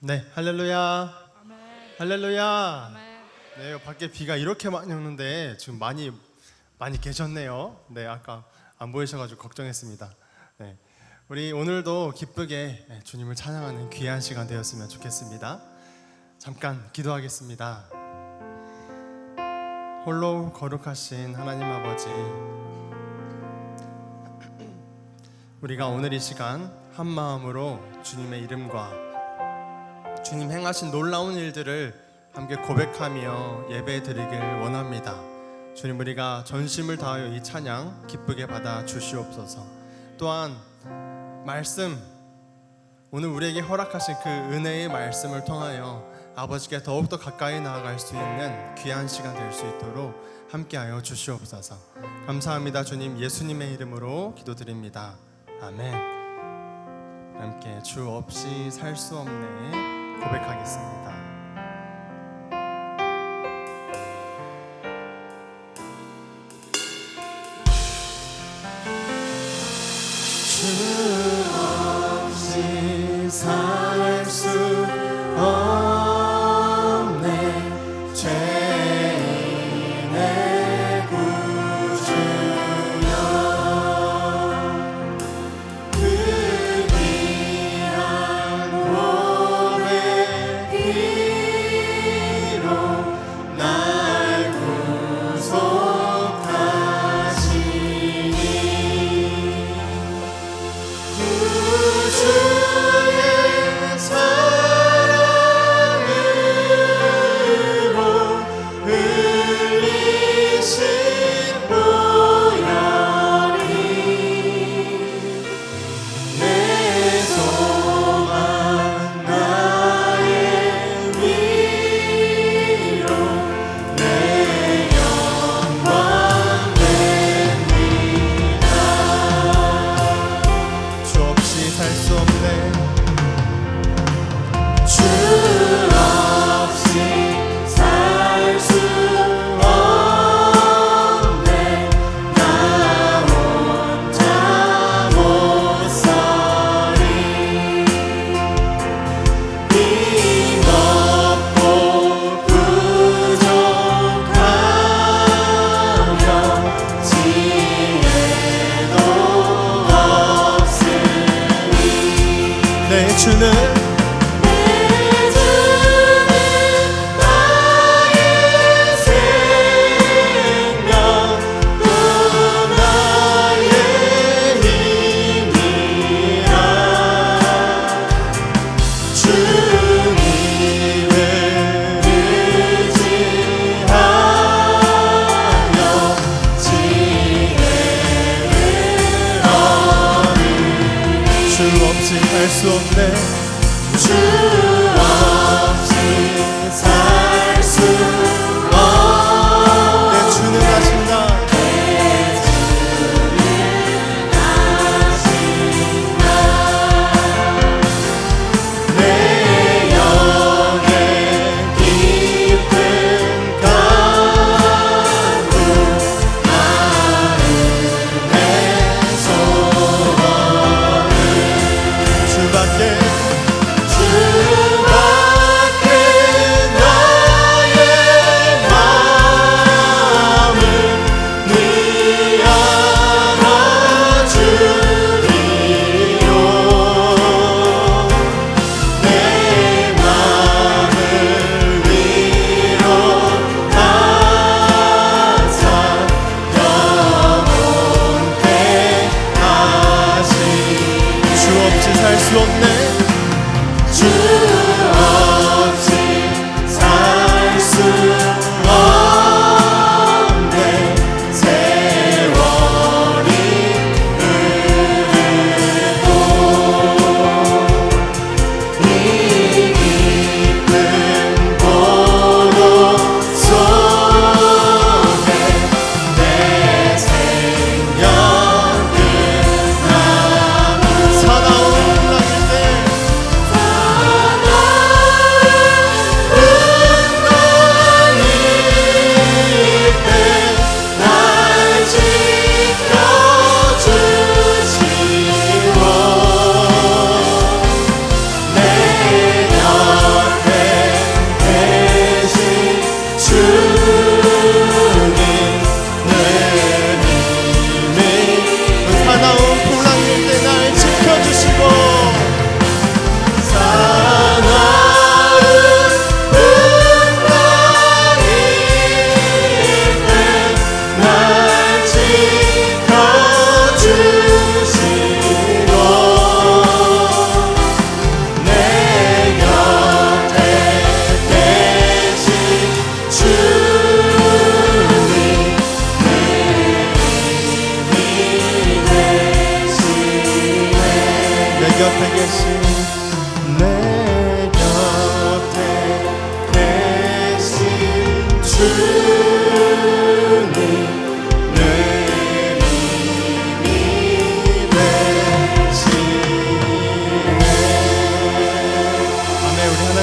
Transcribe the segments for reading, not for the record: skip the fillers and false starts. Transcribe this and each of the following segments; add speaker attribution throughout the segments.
Speaker 1: 네, 할렐루야.
Speaker 2: 아멘.
Speaker 1: 할렐루야.
Speaker 2: 아멘.
Speaker 1: 네, 밖에 비가 이렇게 많이 오는데 지금 많이 계셨네요. 네, 아까 안 보이셔가지고 걱정했습니다. 네, 우리 오늘도 기쁘게 주님을 찬양하는 귀한 시간 되었으면 좋겠습니다. 잠깐 기도하겠습니다. 홀로 거룩하신 하나님 아버지, 우리가 오늘 이 시간 한 마음으로 주님의 이름과 주님 행하신 놀라운 일들을 함께 고백하며 예배 드리길 원합니다. 주님, 우리가 전심을 다하여 이 찬양 기쁘게 받아 주시옵소서. 또한 말씀, 오늘 우리에게 허락하신 그 은혜의 말씀을 통하여 아버지께 더욱더 가까이 나아갈 수 있는 귀한 시간 될 수 있도록 함께하여 주시옵소서. 감사합니다. 주님, 예수님의 이름으로 기도드립니다. 아멘. 함께 주 없이 살 수 없네 고백하겠습니다. 주 없이 살 수 없네 죄인의 구주여, 그 귀한 보배 피로 날 구속하시니 주의 사랑으로 흘리신 보혈이 내 소망 나의 위로 내 영광 됩니다. 주 없이 살 수 없네, 주 없이 살 수 없네, 나 혼자 못 살이 힘없고 부족하며 지혜도 없으니 내 주는 나의 생명 또 나의 힘이라. 주님을 의지하며 지혜를 얻으리. 주 없이 살 수 없네, 주 없이 살 수 없네. 내 주는 하신다, 내 영의 깊은 강물 마음의 소원을 주밖에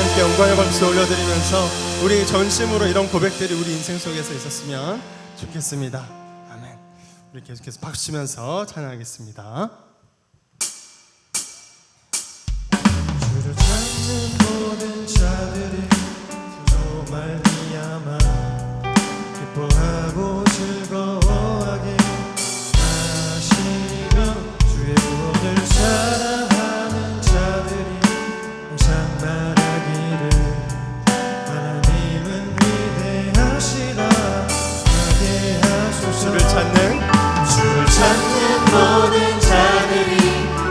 Speaker 1: 하나님께 영광의 박수 올려드리면서 우리 전심으로 이런 고백들이 우리 인생 속에서 있었으면 좋겠습니다. 아멘. 우리 계속해서 박수 치면서 찬양하겠습니다. 주를 찾는 모든 자들이 주로 말미암아 기뻐하고 즐거워하게 하시며 주의 구원을 사랑하는 자들이 항상 말하기를 하나님은 위대하시다 하게 하소서. 주를 찾는 모든 자들이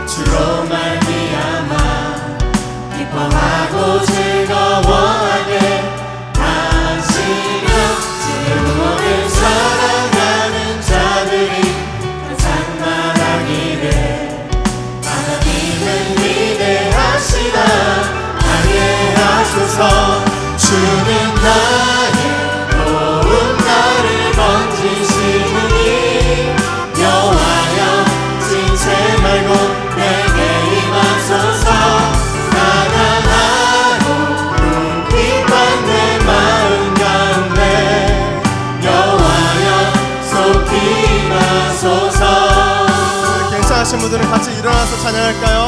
Speaker 1: 주로 말미암아 기뻐하고 즐거워하게 하시며 주의 구원을 사랑하는 자들이 항상 말하기를 하나님은 위대하시다 하게 하소서. 주는 나의 도움 나를 건지시느니 여호와여 지체 말고 내게 임하소서. 가난하고 궁핍한 내 마음 가운데 여호와여 속히 임하소서. 괜찮으신 분들은 같이 일어나서 찬양할까요?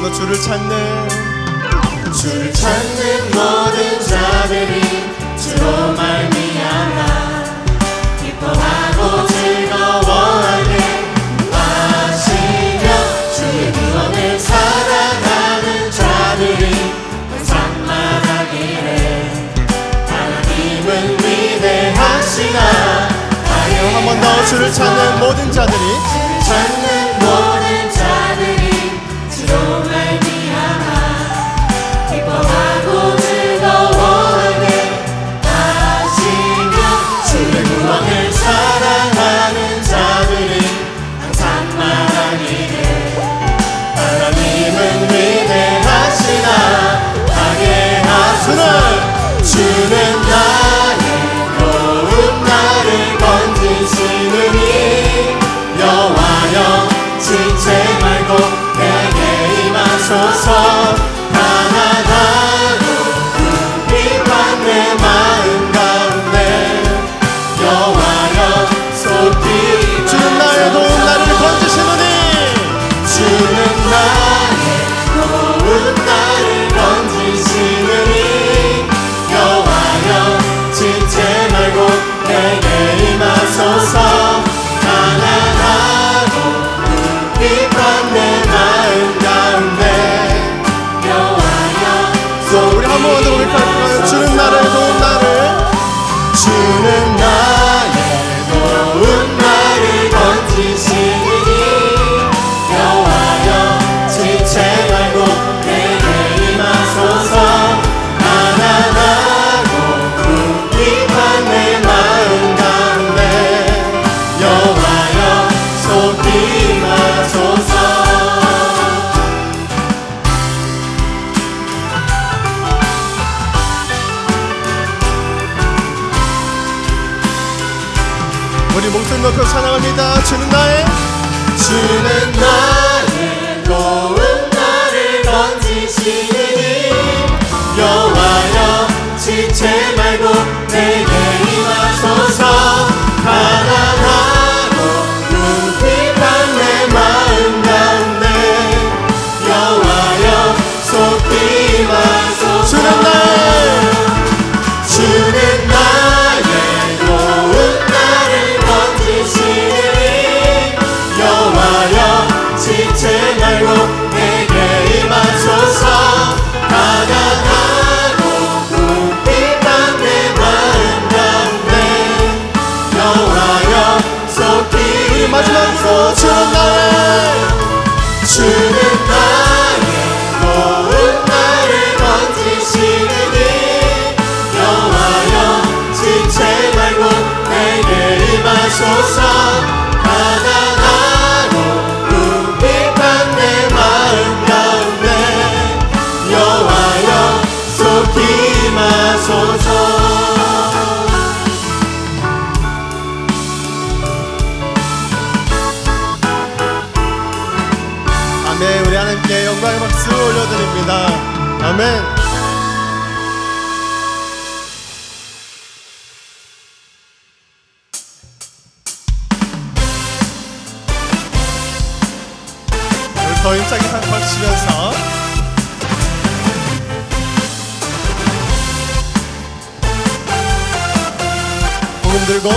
Speaker 1: 너 주를 찾는 모든 자들이 주로 말미암아 기뻐하고 즐거워하게 하시며 주의 구원을 사랑하는 자들이 항상 말하기를 하나님은 위대하시다 하게. 한 번 더. 주를 찾는 모든 자들이 주로 말미암아 기뻐하고 즐거워하게 하시며 주의 구원을 사랑하는 자들이 항상 말하기를 하나님은 위대하시다 하게 하소서. 주는 나의 도움 나를 건지시느니 여호와여 지체 말고 내게 임하소서. 가난하고 궁핍한 내 마음 가운데 여호와여 속히 주는 나의 도움 나를 건지시느니 주는 나의 도움 나를 건지시느니 여호와여 지체 말고 내게 임하소서. 가난하고 궁핍한 내 마음 가운데 여호와여 속히 우리 한 번 더 고백할까요? 주는 나의 도움 나를 건지시느니 여호와여 지체 말고 내게 임하소서. 가난하고 궁핍한 내 마음 가운데 여호와여 속히 임하소서. 우리 목소리 높여 찬양합니다. 주는 나의 도움 나를 건지시느니 여호와여 지체 말고 내게 임하소서. 가난하고 궁핍한 내 마음 가운데 여호와여 속히 임하소서. 주는 나의 도움 나를 건지시느니 여호와여 지체 말고 내게 임하소서. 가난하고 궁핍한 내 마음 가운데 여호와여 속히 마지막으로 주는 나의 도움 나를 건지시느니 여호와여 지체 말고 내게 임하소서. 가난하고 궁핍한 내 마음 가운데 여호와여 속히 임하소서. 아멘. 우리 하나님께 영광의 박수 올려드립니다. 아멘. 더 힘차게 박수 치면서 복음 들고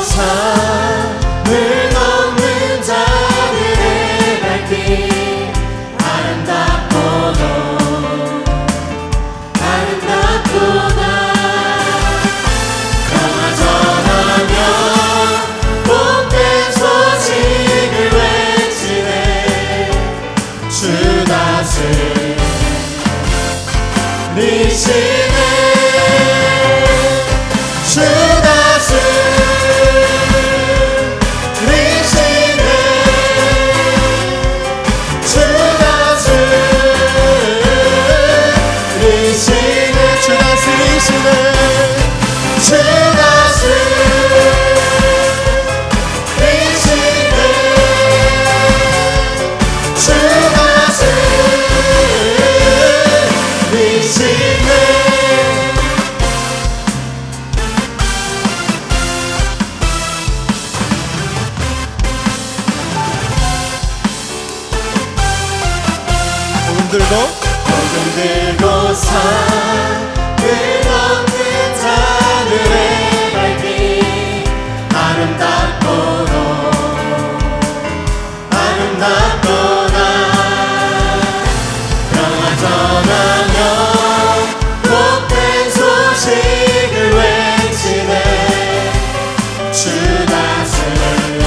Speaker 2: 산을 넘는 자들의 발길 아름답도다 평화 전하며 복된 소식을 외치네 주 다스리시네 주 복음 들고 산을 넘는 자들의 발길 아름답도다 평화 전하며 복된 소식을 외치네 주 다스리시네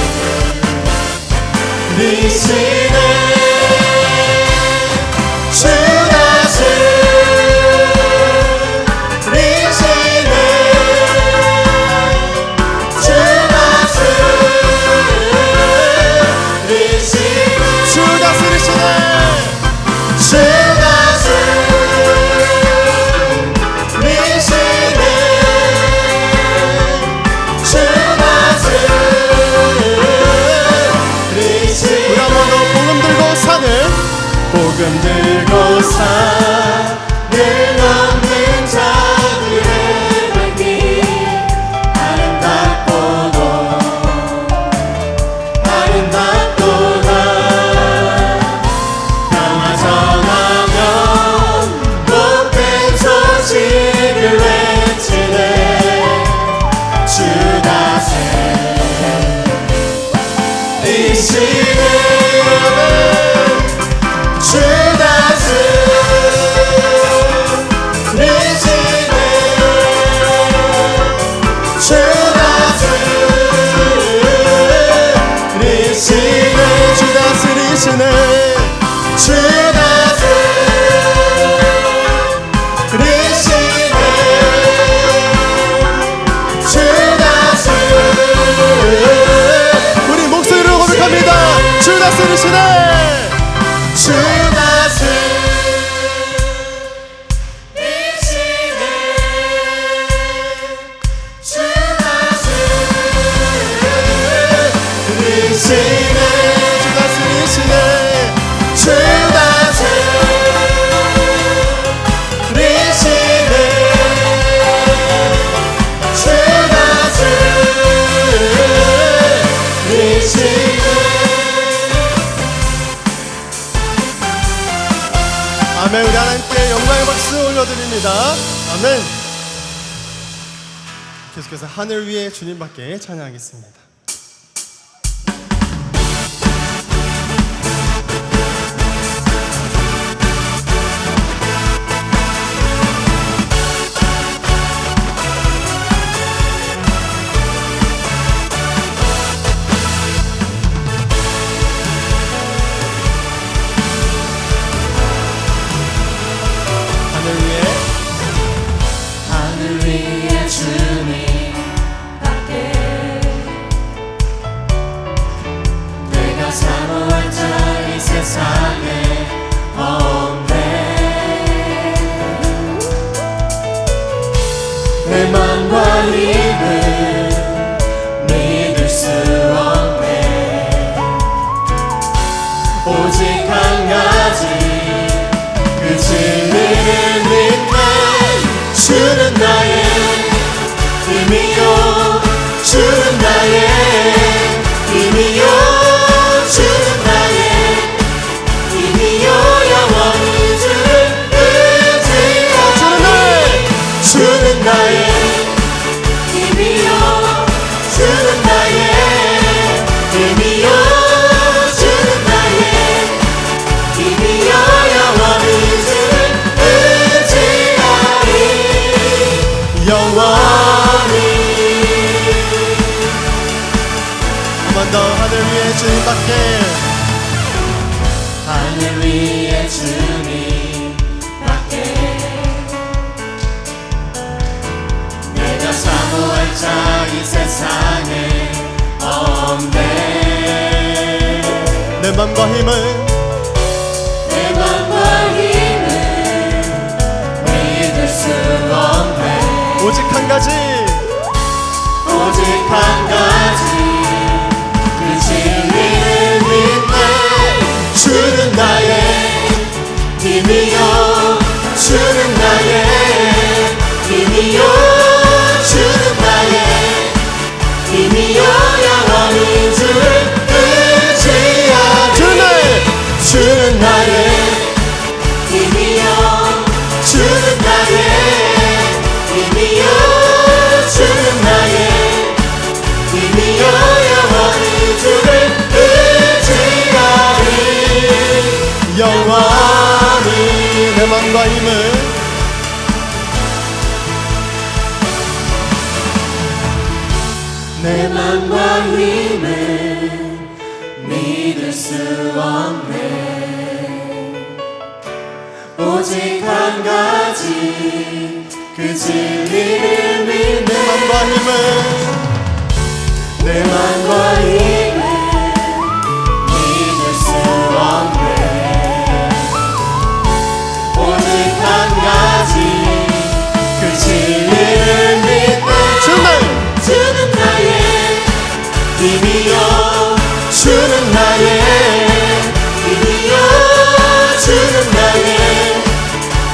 Speaker 2: 복음 들고 산을 넘는 자들의 발길 아름답도다 평화 전하며 복된 소식을 외치네 주 다스리시네 주 다스리시네 우리 목소리로 고백합니다. 주 다스리시네 주 아멘. 우리 하나님께 영광의 박수 올려드립니다. 아멘. 계속해서 하늘 위에 주님밖에 찬양하겠습니다. 하늘 위에 주님 밖에 오직 한 가지 그 진리를 믿네. 주는 나의 힘이요 주는 나의 힘이요 주는 나의 힘이요 영원히 주를 의지하네. 주는 나의 힘이요 주는 나의 힘이요 주는 나의 힘이요 영원히 주를 의지하리. 영원히 한 번 더 하늘 위에 주님밖에 하늘 위에 주님밖에 내가 사모할 자 이 세상에 없네. 내 맘과 힘은 내 맘과 힘은 믿을 수 없네. 오직 한 가지 오직 한 가지 그 진리를 믿네. 주는 나의 힘이요 주는 나의 힘이요 주는 나의 힘이요 영원히 주를 의지하리. 주는 나의 힘이요 주는 나의 힘이요 주는 나의 힘이요 영원히 주를 의지하리. 영원히 내 맘과 힘을 내 맘과 힘을 믿을 수 없네. 오직 한 가지 그 진리를 믿네. 내 맘과 힘을 내 맘과 힘을 믿을 수 없네. 오직 한 가지 그 진리를 믿네. 주는 나의 힘이요 주는 나의 힘이요 주는 나의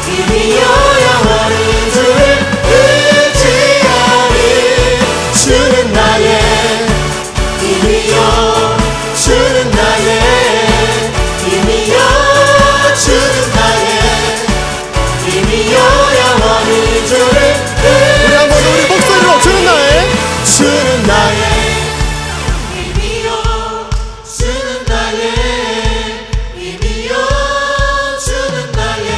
Speaker 2: 힘이요 영원히 주를 의지하리. 주는 나의 힘이요 주는 나의 힘이요 주는 나의 힘이요 영원히 주를 우리 한번 우리 목소리로 주는 나의 힘이요 주는 나의 힘이요 주는 나의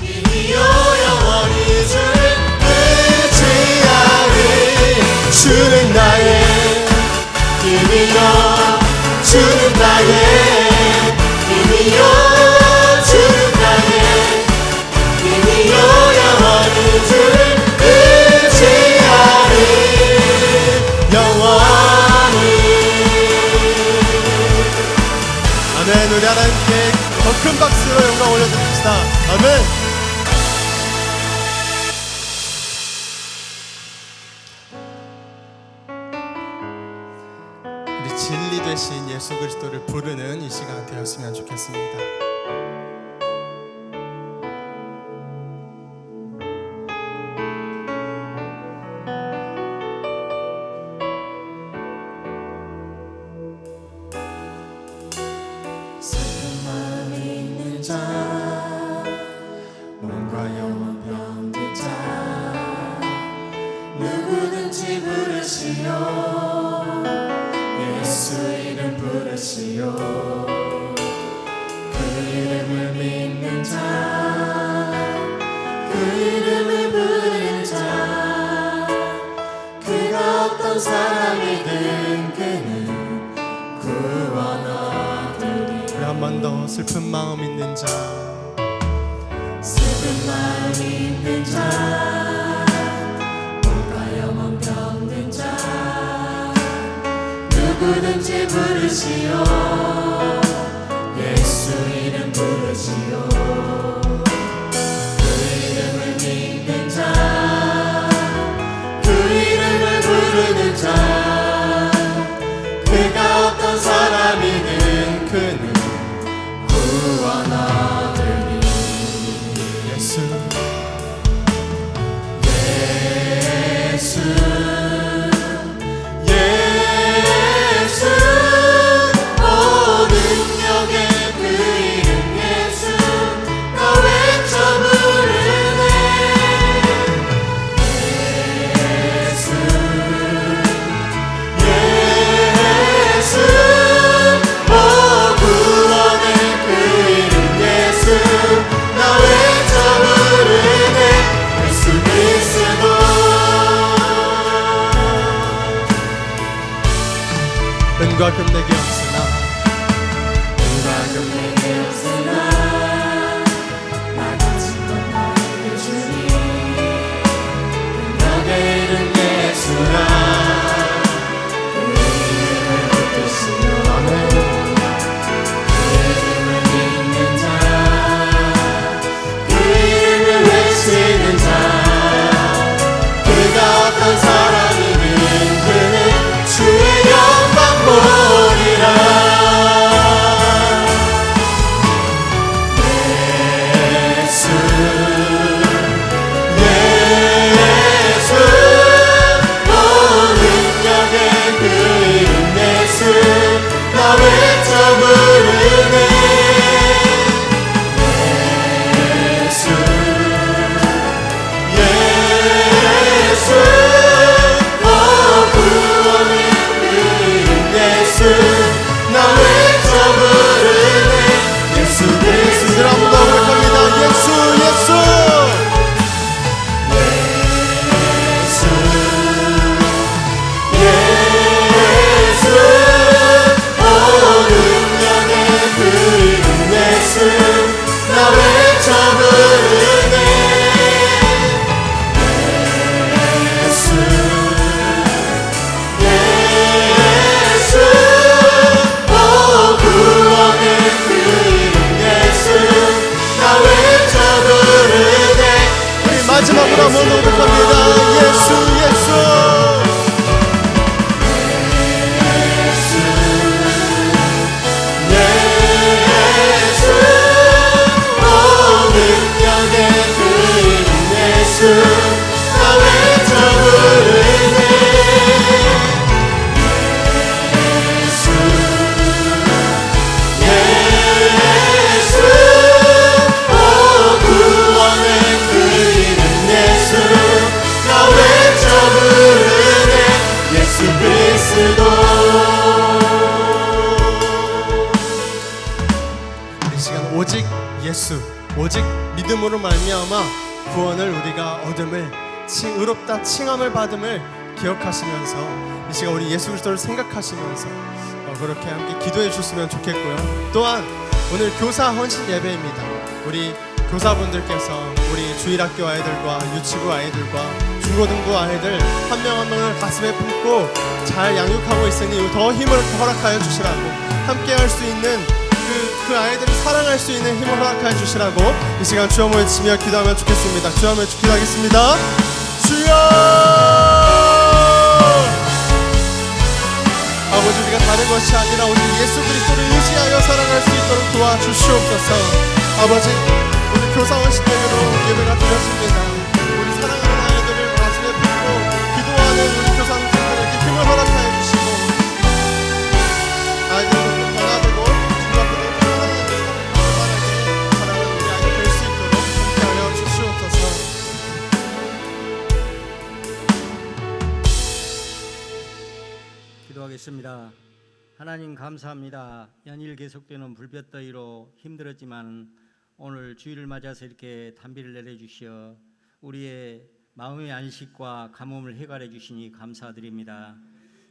Speaker 2: 힘이요 영원히 주를 의지하리. 주는 나의 힘이요 주는 나의 힘이요 주는 나의 힘이요 영원히 주를 의지하리. 영원히 아멘. 우리 하나님께 더 큰 박수로 영광 올려드립시다. 아멘.
Speaker 1: 우리 진리 되신 예수 그리스도를 부르는 이 시간 되었으면 좋겠습니다.
Speaker 2: 슬픈 마음 있는 자 몸과 영혼 병든 자 누구든지 부르시오. 예수 이름 부르시오. 그 이름을 믿는 자 그 이름을 부르는 자 그가 어떤 사람이든 그는 구원 얻으리.
Speaker 1: 우리 한 번 더 슬픈 마음 있는 자
Speaker 2: 슬픈 마음 있는 자 몸과 영혼 병든 자 누구든지 부르시오. 예수 이름 부르시오. 그 이름을 믿는 자 그 이름을 부르는 자 그가 어떤 사람이든 그는
Speaker 1: 오직 예수, 오직 믿음으로 말미암아 구원을 우리가 얻음을, 의롭다 칭함을 받음을 기억하시면서 이 시간 우리 예수 그리스도를 생각하시면서 그렇게 함께 기도해 주셨으면 좋겠고요. 또한 오늘 교사 헌신 예배입니다. 우리 교사분들께서 우리 주일학교 아이들과 유치부 아이들과 중고등부 아이들 한 명 한 명을 가슴에 품고 잘 양육하고 있으니 더 힘을 허락하여 주시라고, 함께 할 수 있는 그 아이들을 사랑할 수 있는 힘을 허락하여 주시라고 이 시간 주여 외치며 기도하면 좋겠습니다. 주여 외쳐 기도하겠습니다. 주여! 아버지, 우리가 다른 것이 아니라 오직 예수 그리스도를 의지하여 살아갈 수 있도록 도와주시옵소서. 아버지, 우리 교사 헌신 예배로 예배가 드려집니다. 우리 사랑하는 아이들을 가슴에 품고 기도하는 우리 교사 선생님들에게 힘을 허락하여 주시고 아이들도 변화되고 주님 앞에도 사랑하는 사랑을 사랑하는 우리 아이들 될 수 있도록 함께하여 주시옵소서.
Speaker 3: 기도하겠습니다. 하나님 감사합니다. 연일 계속되는 불볕더위로 힘들었지만 오늘 주일을 맞아서 이렇게 단비를 내려주시어 우리의 마음의 안식과 가뭄을 해결해 주시니 감사드립니다.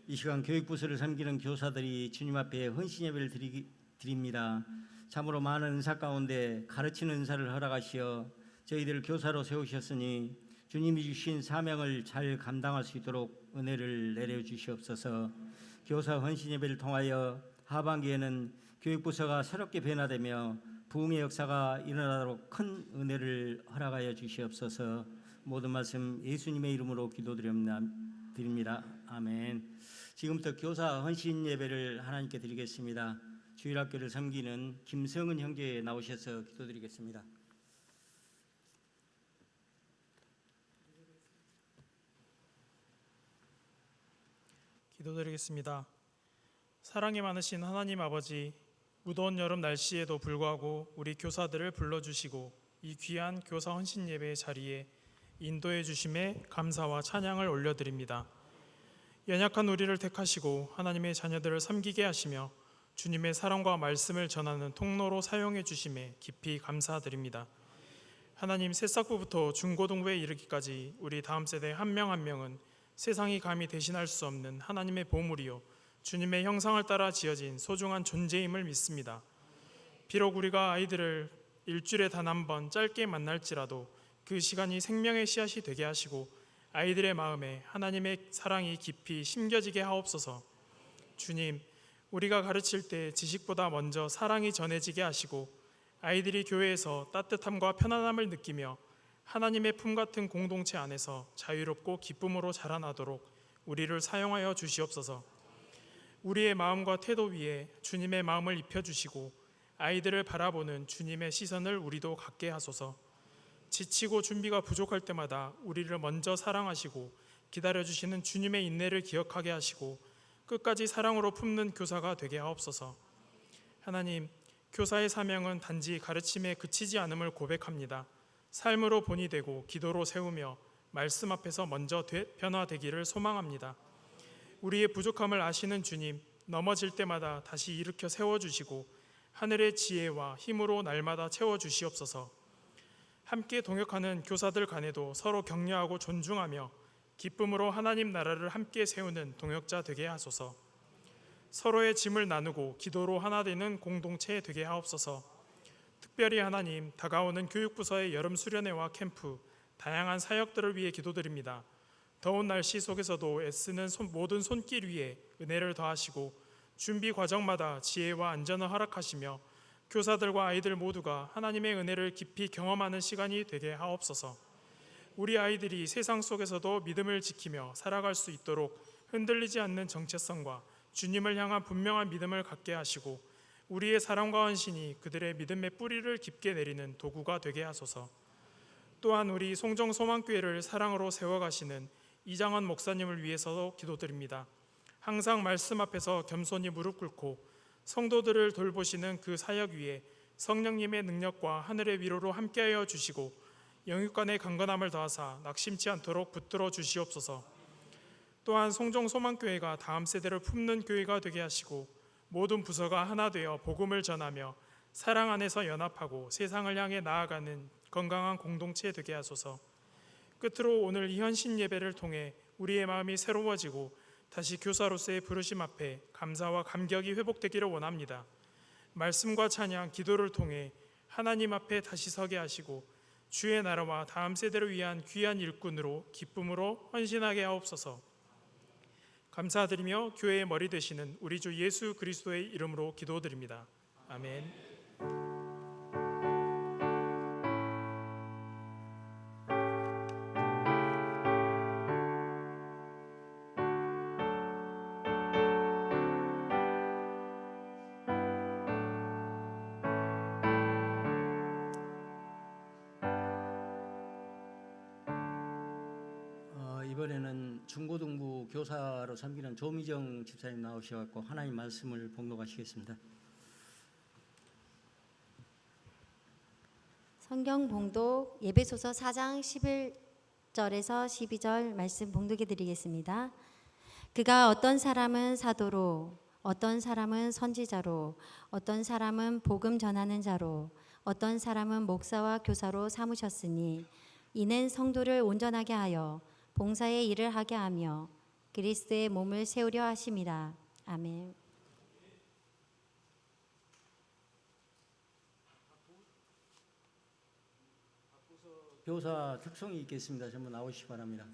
Speaker 3: 이 시간 교육부서를 섬기는 교사들이 주님 앞에 헌신 예배를 드립니다. 참으로 많은 은사 가운데 가르치는 은사를 허락하시어 저희들을 교사로 세우셨으니 주님이 주신 사명을 잘 감당할 수 있도록 은혜를 내려주시옵소서. 교사 헌신 예배를 통하여 하반기에는 교육부서가 새롭게 변화되며 부흥의 역사가 일어나도록 큰 은혜를 허락하여 주시옵소서. 모든 말씀 예수님의 이름으로 기도드립니다. 아멘. 지금부터 교사 헌신 예배를 하나님께 드리겠습니다. 주일학교를 섬기는 김성은 형제 나오셔서 기도드리겠습니다.
Speaker 4: 기도드리겠습니다. 사랑이 많으신 하나님 아버지, 무더운 여름 날씨에도 불구하고 우리 교사들을 불러주시고 이 귀한 교사 헌신 예배의 자리에 인도해 주심에 감사와 찬양을 올려드립니다. 연약한 우리를 택하시고 하나님의 자녀들을 섬기게 하시며 주님의 사랑과 말씀을 전하는 통로로 사용해 주심에 깊이 감사드립니다. 하나님, 새싹부부터 중고등부에 이르기까지 우리 다음 세대 한 명 한 명은 세상이 감히 대신할 수 없는 하나님의 보물이요 주님의 형상을 따라 지어진 소중한 존재임을 믿습니다. 비록 우리가 아이들을 일주일에 단 한 번 짧게 만날지라도 그 시간이 생명의 씨앗이 되게 하시고 아이들의 마음에 하나님의 사랑이 깊이 심겨지게 하옵소서. 주님, 우리가 가르칠 때 지식보다 먼저 사랑이 전해지게 하시고 아이들이 교회에서 따뜻함과 편안함을 느끼며 하나님의 품 같은 공동체 안에서 자유롭고 기쁨으로 자라나도록 우리를 사용하여 주시옵소서. 우리의 마음과 태도 위에 주님의 마음을 입혀주시고 아이들을 바라보는 주님의 시선을 우리도 갖게 하소서. 지치고 준비가 부족할 때마다 우리를 먼저 사랑하시고 기다려주시는 주님의 인내를 기억하게 하시고 끝까지 사랑으로 품는 교사가 되게 하옵소서. 하나님, 교사의 사명은 단지 가르침에 그치지 않음을 고백합니다. 삶으로 본이 되고 기도로 세우며 말씀 앞에서 먼저 변화되기를 소망합니다. 우리의 부족함을 아시는 주님, 넘어질 때마다 다시 일으켜 세워주시고 하늘의 지혜와 힘으로 날마다 채워주시옵소서. 함께 동역하는 교사들 간에도 서로 격려하고 존중하며 기쁨으로 하나님 나라를 함께 세우는 동역자 되게 하소서. 서로의 짐을 나누고 기도로 하나 되는 공동체 되게 하옵소서. 특별히 하나님, 다가오는 교육부서의 여름 수련회와 캠프, 다양한 사역들을 위해 기도드립니다. 더운 날씨 속에서도 애쓰는 모든 손길 위에 은혜를 더하시고 준비 과정마다 지혜와 안전을 허락하시며 교사들과 아이들 모두가 하나님의 은혜를 깊이 경험하는 시간이 되게 하옵소서. 우리 아이들이 세상 속에서도 믿음을 지키며 살아갈 수 있도록 흔들리지 않는 정체성과 주님을 향한 분명한 믿음을 갖게 하시고 우리의 사랑과 헌신이 그들의 믿음의 뿌리를 깊게 내리는 도구가 되게 하소서. 또한 우리 송정소망교회를 사랑으로 세워가시는 이장원 목사님을 위해서도 기도드립니다. 항상 말씀 앞에서 겸손히 무릎 꿇고 성도들을 돌보시는 그 사역 위에 성령님의 능력과 하늘의 위로로 함께하여 주시고 영육간의 강건함을 더하사 낙심치 않도록 붙들어 주시옵소서. 또한 송정소망교회가 다음 세대를 품는 교회가 되게 하시고 모든 부서가 하나 되어 복음을 전하며 사랑 안에서 연합하고 세상을 향해 나아가는 건강한 공동체 되게 하소서. 끝으로 오늘 이 헌신 예배를 통해 우리의 마음이 새로워지고 다시 교사로서의 부르심 앞에 감사와 감격이 회복되기를 원합니다. 말씀과 찬양, 기도를 통해 하나님 앞에 다시 서게 하시고 주의 나라와 다음 세대를 위한 귀한 일꾼으로 기쁨으로 헌신하게 하옵소서. 감사드리며 교회의 머리 되시는 우리 주 예수 그리스도의 이름으로 기도드립니다. 아멘.
Speaker 3: 이번에는 중고등부 교사로 섬기는 조미정 집사님 나오셔서 하나님 말씀을 봉독하시겠습니다.
Speaker 5: 성경 봉독 예배소서 4장 11절에서 12절 말씀 봉독해 드리겠습니다. 그가 어떤 사람은 사도로, 어떤 사람은 선지자로, 어떤 사람은 복음 전하는 자로, 어떤 사람은 목사와 교사로 삼으셨으니 이는 성도를 온전하게 하여 봉사의 일을 하게 하며 그리스도의 몸을 세우려 하심이라. 아멘.
Speaker 3: 교사 특성이 있겠습니다. 전부 나오시기 바랍니다.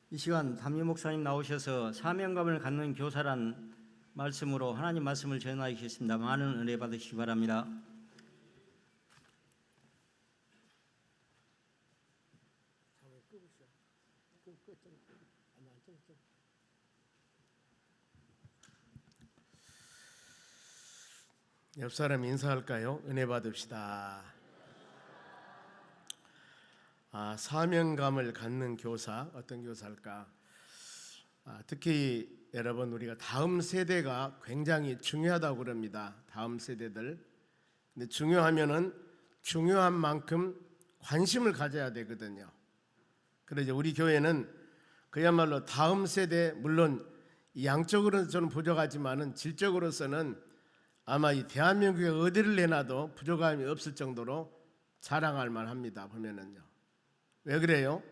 Speaker 3: 이 시간 담임 목사님 나오셔서 사명감을 갖는 교사란 말씀으로 하나님 말씀을 전하게 하겠습니다. 많은 은혜 받으시기 바랍니다.
Speaker 2: 옆 사람 인사할까요? 은혜 받읍시다. 사명감을 갖는 교사, 어떤 교사일까? 특히 여러분, 우리가 다음 세대가 굉장히 중요하다고 그럽니다. 다음 세대들. 근데 중요하면은 중요한 만큼 관심을 가져야 되거든요. 그래서 우리 교회는 그야말로 다음 세대, 물론 양적으로는 좀 부족하지만은 질적으로서는 아마 이 대한민국에 어디를 내놔도 부족함이 없을 정도로 자랑할 만합니다. 보면은요. 왜 그래요?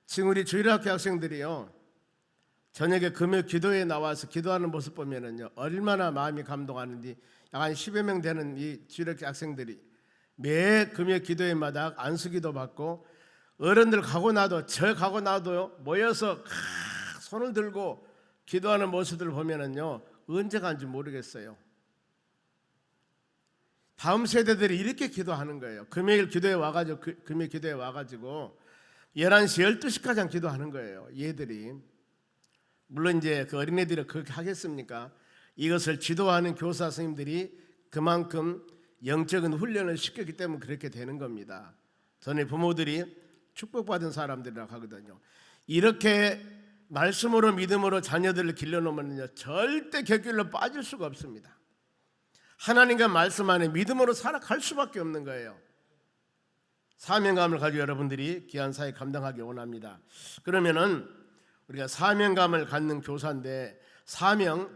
Speaker 2: 지금 우리 주일학교 학생들이요, 저녁에 금요 기도에 나와서 기도하는 모습 보면은요, 얼마나 마음이 감동하는지. 약 한 10여 명 되는 이 주일학교 학생들이 매 금요 기도회마다 안수기도 받고, 어른들 가고 나도 저 가고 나도요 모여서 손을 들고 기도하는 모습들을 보면은요, 언제 간지 모르겠어요. 다음 세대들이 이렇게 기도하는 거예요. 금요일 기도에 와가지고 금요 기도에 와가지고 11시 12시까지 기도하는 거예요. 얘들이. 물론 이제 그 어린애들이 그렇게 하겠습니까? 이것을 지도하는 교사 선생님들이 그만큼 영적인 훈련을 시켰기 때문에 그렇게 되는 겁니다. 전에 부모들이 축복받은 사람들이라고 하거든요. 이렇게 말씀으로 믿음으로 자녀들을 길러놓으면요, 절대 곁길로 빠질 수가 없습니다. 하나님과 말씀 안에 믿음으로 살아갈 수밖에 없는 거예요. 사명감을 가지고 여러분들이 귀한 사역 감당하기 원합니다. 그러면은 우리가 사명감을 갖는 교사인데, 사명,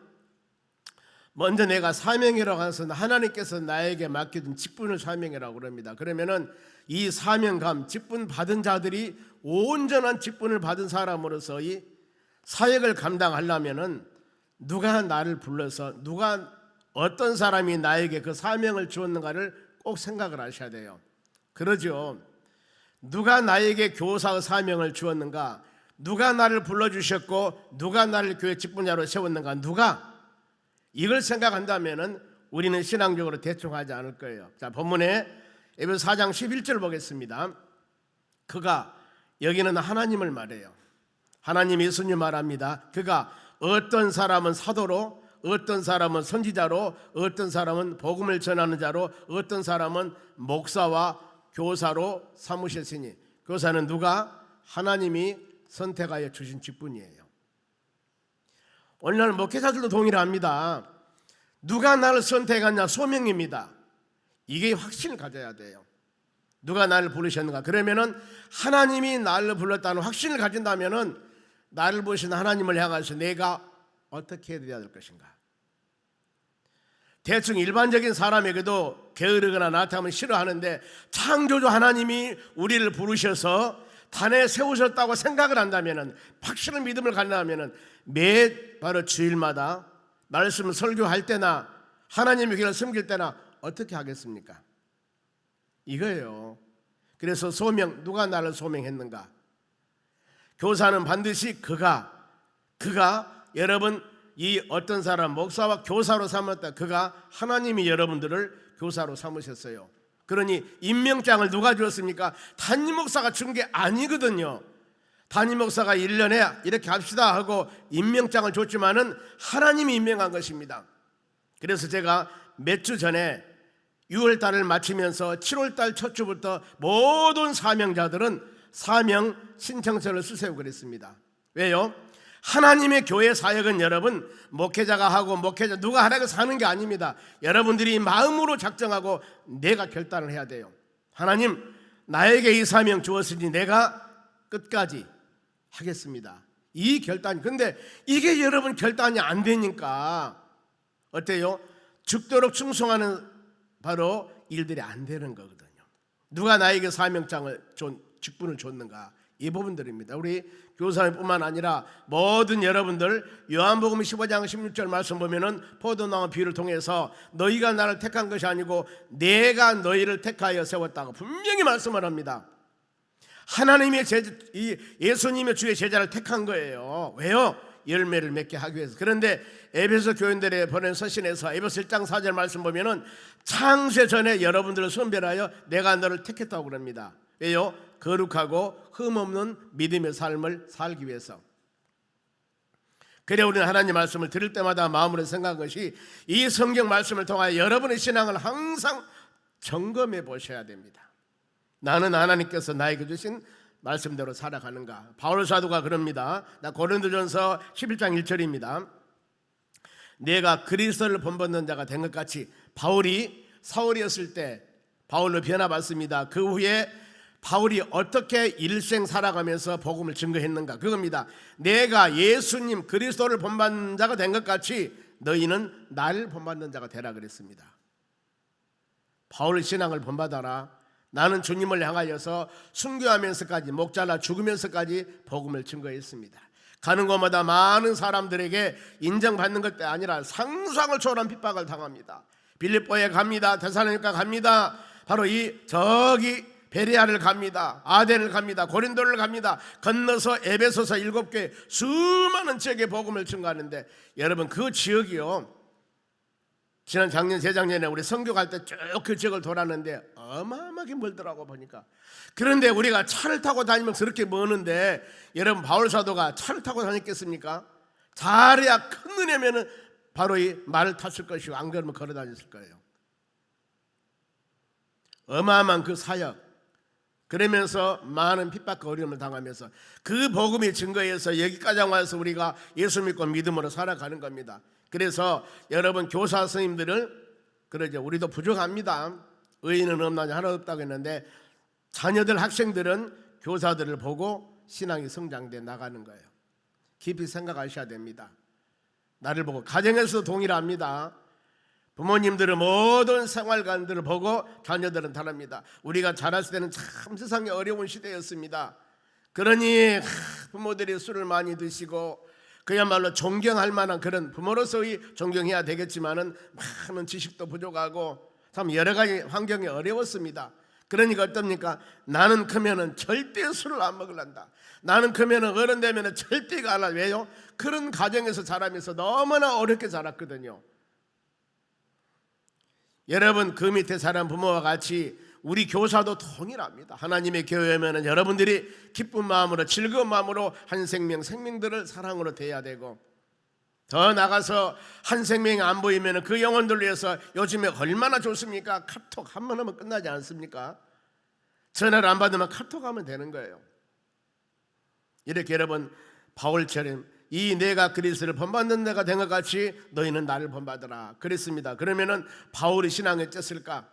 Speaker 2: 먼저 내가 사명이라고 해서 하나님께서 나에게 맡겨준 직분을 사명이라고 그럽니다. 그러면은 이 사명감, 직분 받은 자들이 온전한 직분을 받은 사람으로서 이 사역을 감당하려면은 누가 나를 불러서, 누가 어떤 사람이 나에게 그 사명을 주었는가를 꼭 생각을 하셔야 돼요. 그러죠. 누가 나에게 교사의 사명을 주었는가, 누가 나를 불러주셨고 누가 나를 교회 직분자로 세웠는가, 누가, 이걸 생각한다면은 우리는 신앙적으로 대충 하지 않을 거예요. 자, 본문에 에베소 4장 11절 보겠습니다. 그가, 여기는 하나님을 말해요. 하나님 예수님 말합니다. 그가 어떤 사람은 사도로, 어떤 사람은 선지자로, 어떤 사람은 복음을 전하는 자로, 어떤 사람은 목사와 교사로 삼으셨으니, 교사는 누가? 하나님이 선택하여 주신 직분이에요. 오늘날 목회자들도 동일합니다. 누가 나를 선택하냐? 소명입니다. 이게 확신을 가져야 돼요. 누가 나를 부르셨는가? 그러면은 하나님이 나를 불렀다는 확신을 가진다면은 나를 부르신 하나님을 향해서 내가 어떻게 해야 될 것인가? 대충 일반적인 사람에게도 게으르거나 나타나면 싫어하는데, 창조주 하나님이 우리를 부르셔서 단에 세우셨다고 생각을 한다면은, 확실한 믿음을 갖는다면은 매 바로 주일마다 말씀을 설교할 때나 하나님의 길을 섬길 때나 어떻게 하겠습니까? 이거예요. 그래서 소명, 누가 나를 소명했는가? 교사는 반드시 그가 여러분, 이 어떤 사람 목사와 교사로 삼았다. 그가 하나님이 여러분들을 교사로 삼으셨어요. 그러니 임명장을 누가 주었습니까? 담임 목사가 준 게 아니거든요. 담임 목사가 1년에 이렇게 합시다 하고 임명장을 줬지만은 하나님이 임명한 것입니다. 그래서 제가 몇 주 전에 6월달을 마치면서 7월달 첫 주부터 모든 사명자들은 사명 신청서를 쓰세요 그랬습니다. 왜요? 하나님의 교회 사역은 여러분, 목회자가 하고 목회자 누가 하라고 사는 게 아닙니다. 여러분들이 마음으로 작정하고 내가 결단을 해야 돼요. 하나님, 나에게 이 사명 주었으니 내가 끝까지 하겠습니다. 이 결단. 근데 이게 여러분 결단이 안 되니까 어때요? 죽도록 충성하는 바로 일들이 안 되는 거거든요. 누가 나에게 사명장을 직분을 줬는가? 이 부분들입니다. 우리 교사님뿐만 아니라 모든 여러분들, 요한복음 15장 16절 말씀 보면은 포도나무 비유를 통해서 너희가 나를 택한 것이 아니고 내가 너희를 택하여 세웠다고 분명히 말씀을 합니다. 하나님의 예수님의 주의 제자를 택한 거예요. 왜요? 열매를 맺게 하기 위해서. 그런데 에베소 교인들의 보낸 서신에서 에베소 1장 4절 말씀 보면은 창세 전에 여러분들을 선별하여 내가 너를 택했다고 그럽니다. 왜요? 거룩하고 흠없는 믿음의 삶을 살기 위해서. 그래 우리는 하나님 말씀을 들을 때마다 마음으로 생각한 것이 이 성경 말씀을 통하여 여러분의 신앙을 항상 점검해 보셔야 됩니다. 나는 하나님께서 나에게 주신 말씀대로 살아가는가. 바울 사도가 그럽니다. 고린도전서 11장 1절입니다. 내가 그리스도를 본받는 자가 된 것 같이. 바울이 사울이었을 때 바울로 변화받습니다. 그 후에 바울이 어떻게 일생 살아가면서 복음을 증거했는가. 그겁니다. 내가 예수님 그리스도를 본받는 자가 된 것 같이 너희는 나를 본받는 자가 되라 그랬습니다. 바울의 신앙을 본받아라. 나는 주님을 향하여서 순교하면서까지 목자라 죽으면서까지 복음을 증거했습니다. 가는 곳마다 많은 사람들에게 인정받는 것도 아니라 상상을 초월한 핍박을 당합니다. 빌립보에 갑니다. 데살로니가 갑니다. 바로 저기 베레아를 갑니다. 아덴을 갑니다. 고린도를 갑니다. 건너서 에베소서 7개 수많은 지역에 복음을 증거하는데 여러분 그 지역이요, 지난 작년 재작년에 우리 선교 갈 때 쭉 그 지역을 돌았는데 어마어마하게 멀더라고 보니까. 그런데 우리가 차를 타고 다니면서 그렇게 머는데 여러분 바울 사도가 차를 타고 다녔겠습니까? 잘해야 큰 은혜면은 바로 이 말을 탔을 것이고 안 그러면 걸어 다녔을 거예요. 어마어마한 그 사역, 그러면서 많은 핍박과 어려움을 당하면서 그 복음이 증거해서 여기까지 와서 우리가 예수 믿고 믿음으로 살아가는 겁니다. 그래서 여러분 교사 선생님들을 그러죠. 우리도 부족합니다. 의인은 없나니 하나 없다고 했는데 자녀들 학생들은 교사들을 보고 신앙이 성장돼 나가는 거예요. 깊이 생각하셔야 됩니다. 나를 보고 가정에서 동일합니다. 부모님들은 모든 생활관들을 보고 자녀들은 다릅니다. 우리가 자랐을 때는 참 세상에 어려운 시대였습니다. 그러니 부모들이 술을 많이 드시고 그야말로 존경할 만한 그런 부모로서의 존경해야 되겠지만은 많은 지식도 부족하고 참 여러 가지 환경이 어려웠습니다. 그러니까 어떻습니까? 나는 크면은 절대 술을 안 먹을란다. 나는 크면은 어른 되면은 절대 이거 안 하. 왜요? 그런 가정에서 자라면서 너무나 어렵게 자랐거든요. 여러분 그 밑에 자란 부모와 같이 우리 교사도 동일합니다. 하나님의 교회면은 여러분들이 기쁜 마음으로 즐거운 마음으로 한 생명들을 사랑으로 대해야 되고, 더 나가서 한 생명이 안 보이면은 그 영혼들 위해서 요즘에 얼마나 좋습니까? 카톡 한 번 하면 끝나지 않습니까? 전화를 안 받으면 카톡 하면 되는 거예요. 이렇게 여러분 바울처럼 이 내가 그리스도를 본받는 내가 된 것 같이 너희는 나를 본받으라 그랬습니다. 그러면은 바울의 신앙이 어땠을까?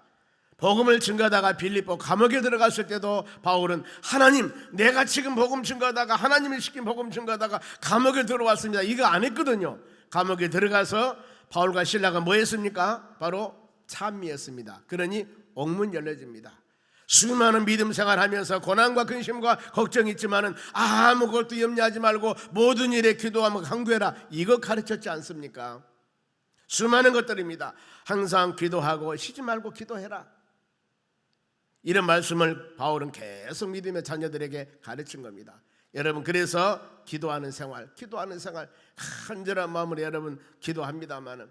Speaker 2: 복음을 증거하다가 빌립보 감옥에 들어갔을 때도 바울은 하나님, 내가 지금 복음 증거하다가 하나님이 시킨 복음 증거하다가 감옥에 들어왔습니다. 이거 안 했거든요. 감옥에 들어가서 바울과 실라가 뭐 했습니까? 바로 찬미했습니다. 그러니 옥문 열려집니다. 수많은 믿음 생활하면서 고난과 근심과 걱정이 있지만은 아무것도 염려하지 말고 모든 일에 기도하며 간구해라, 이거 가르쳤지 않습니까? 수많은 것들입니다. 항상 기도하고 쉬지 말고 기도해라, 이런 말씀을 바울은 계속 믿음의 자녀들에게 가르친 겁니다. 여러분 그래서 기도하는 생활 간절한 마음으로 여러분 기도합니다마는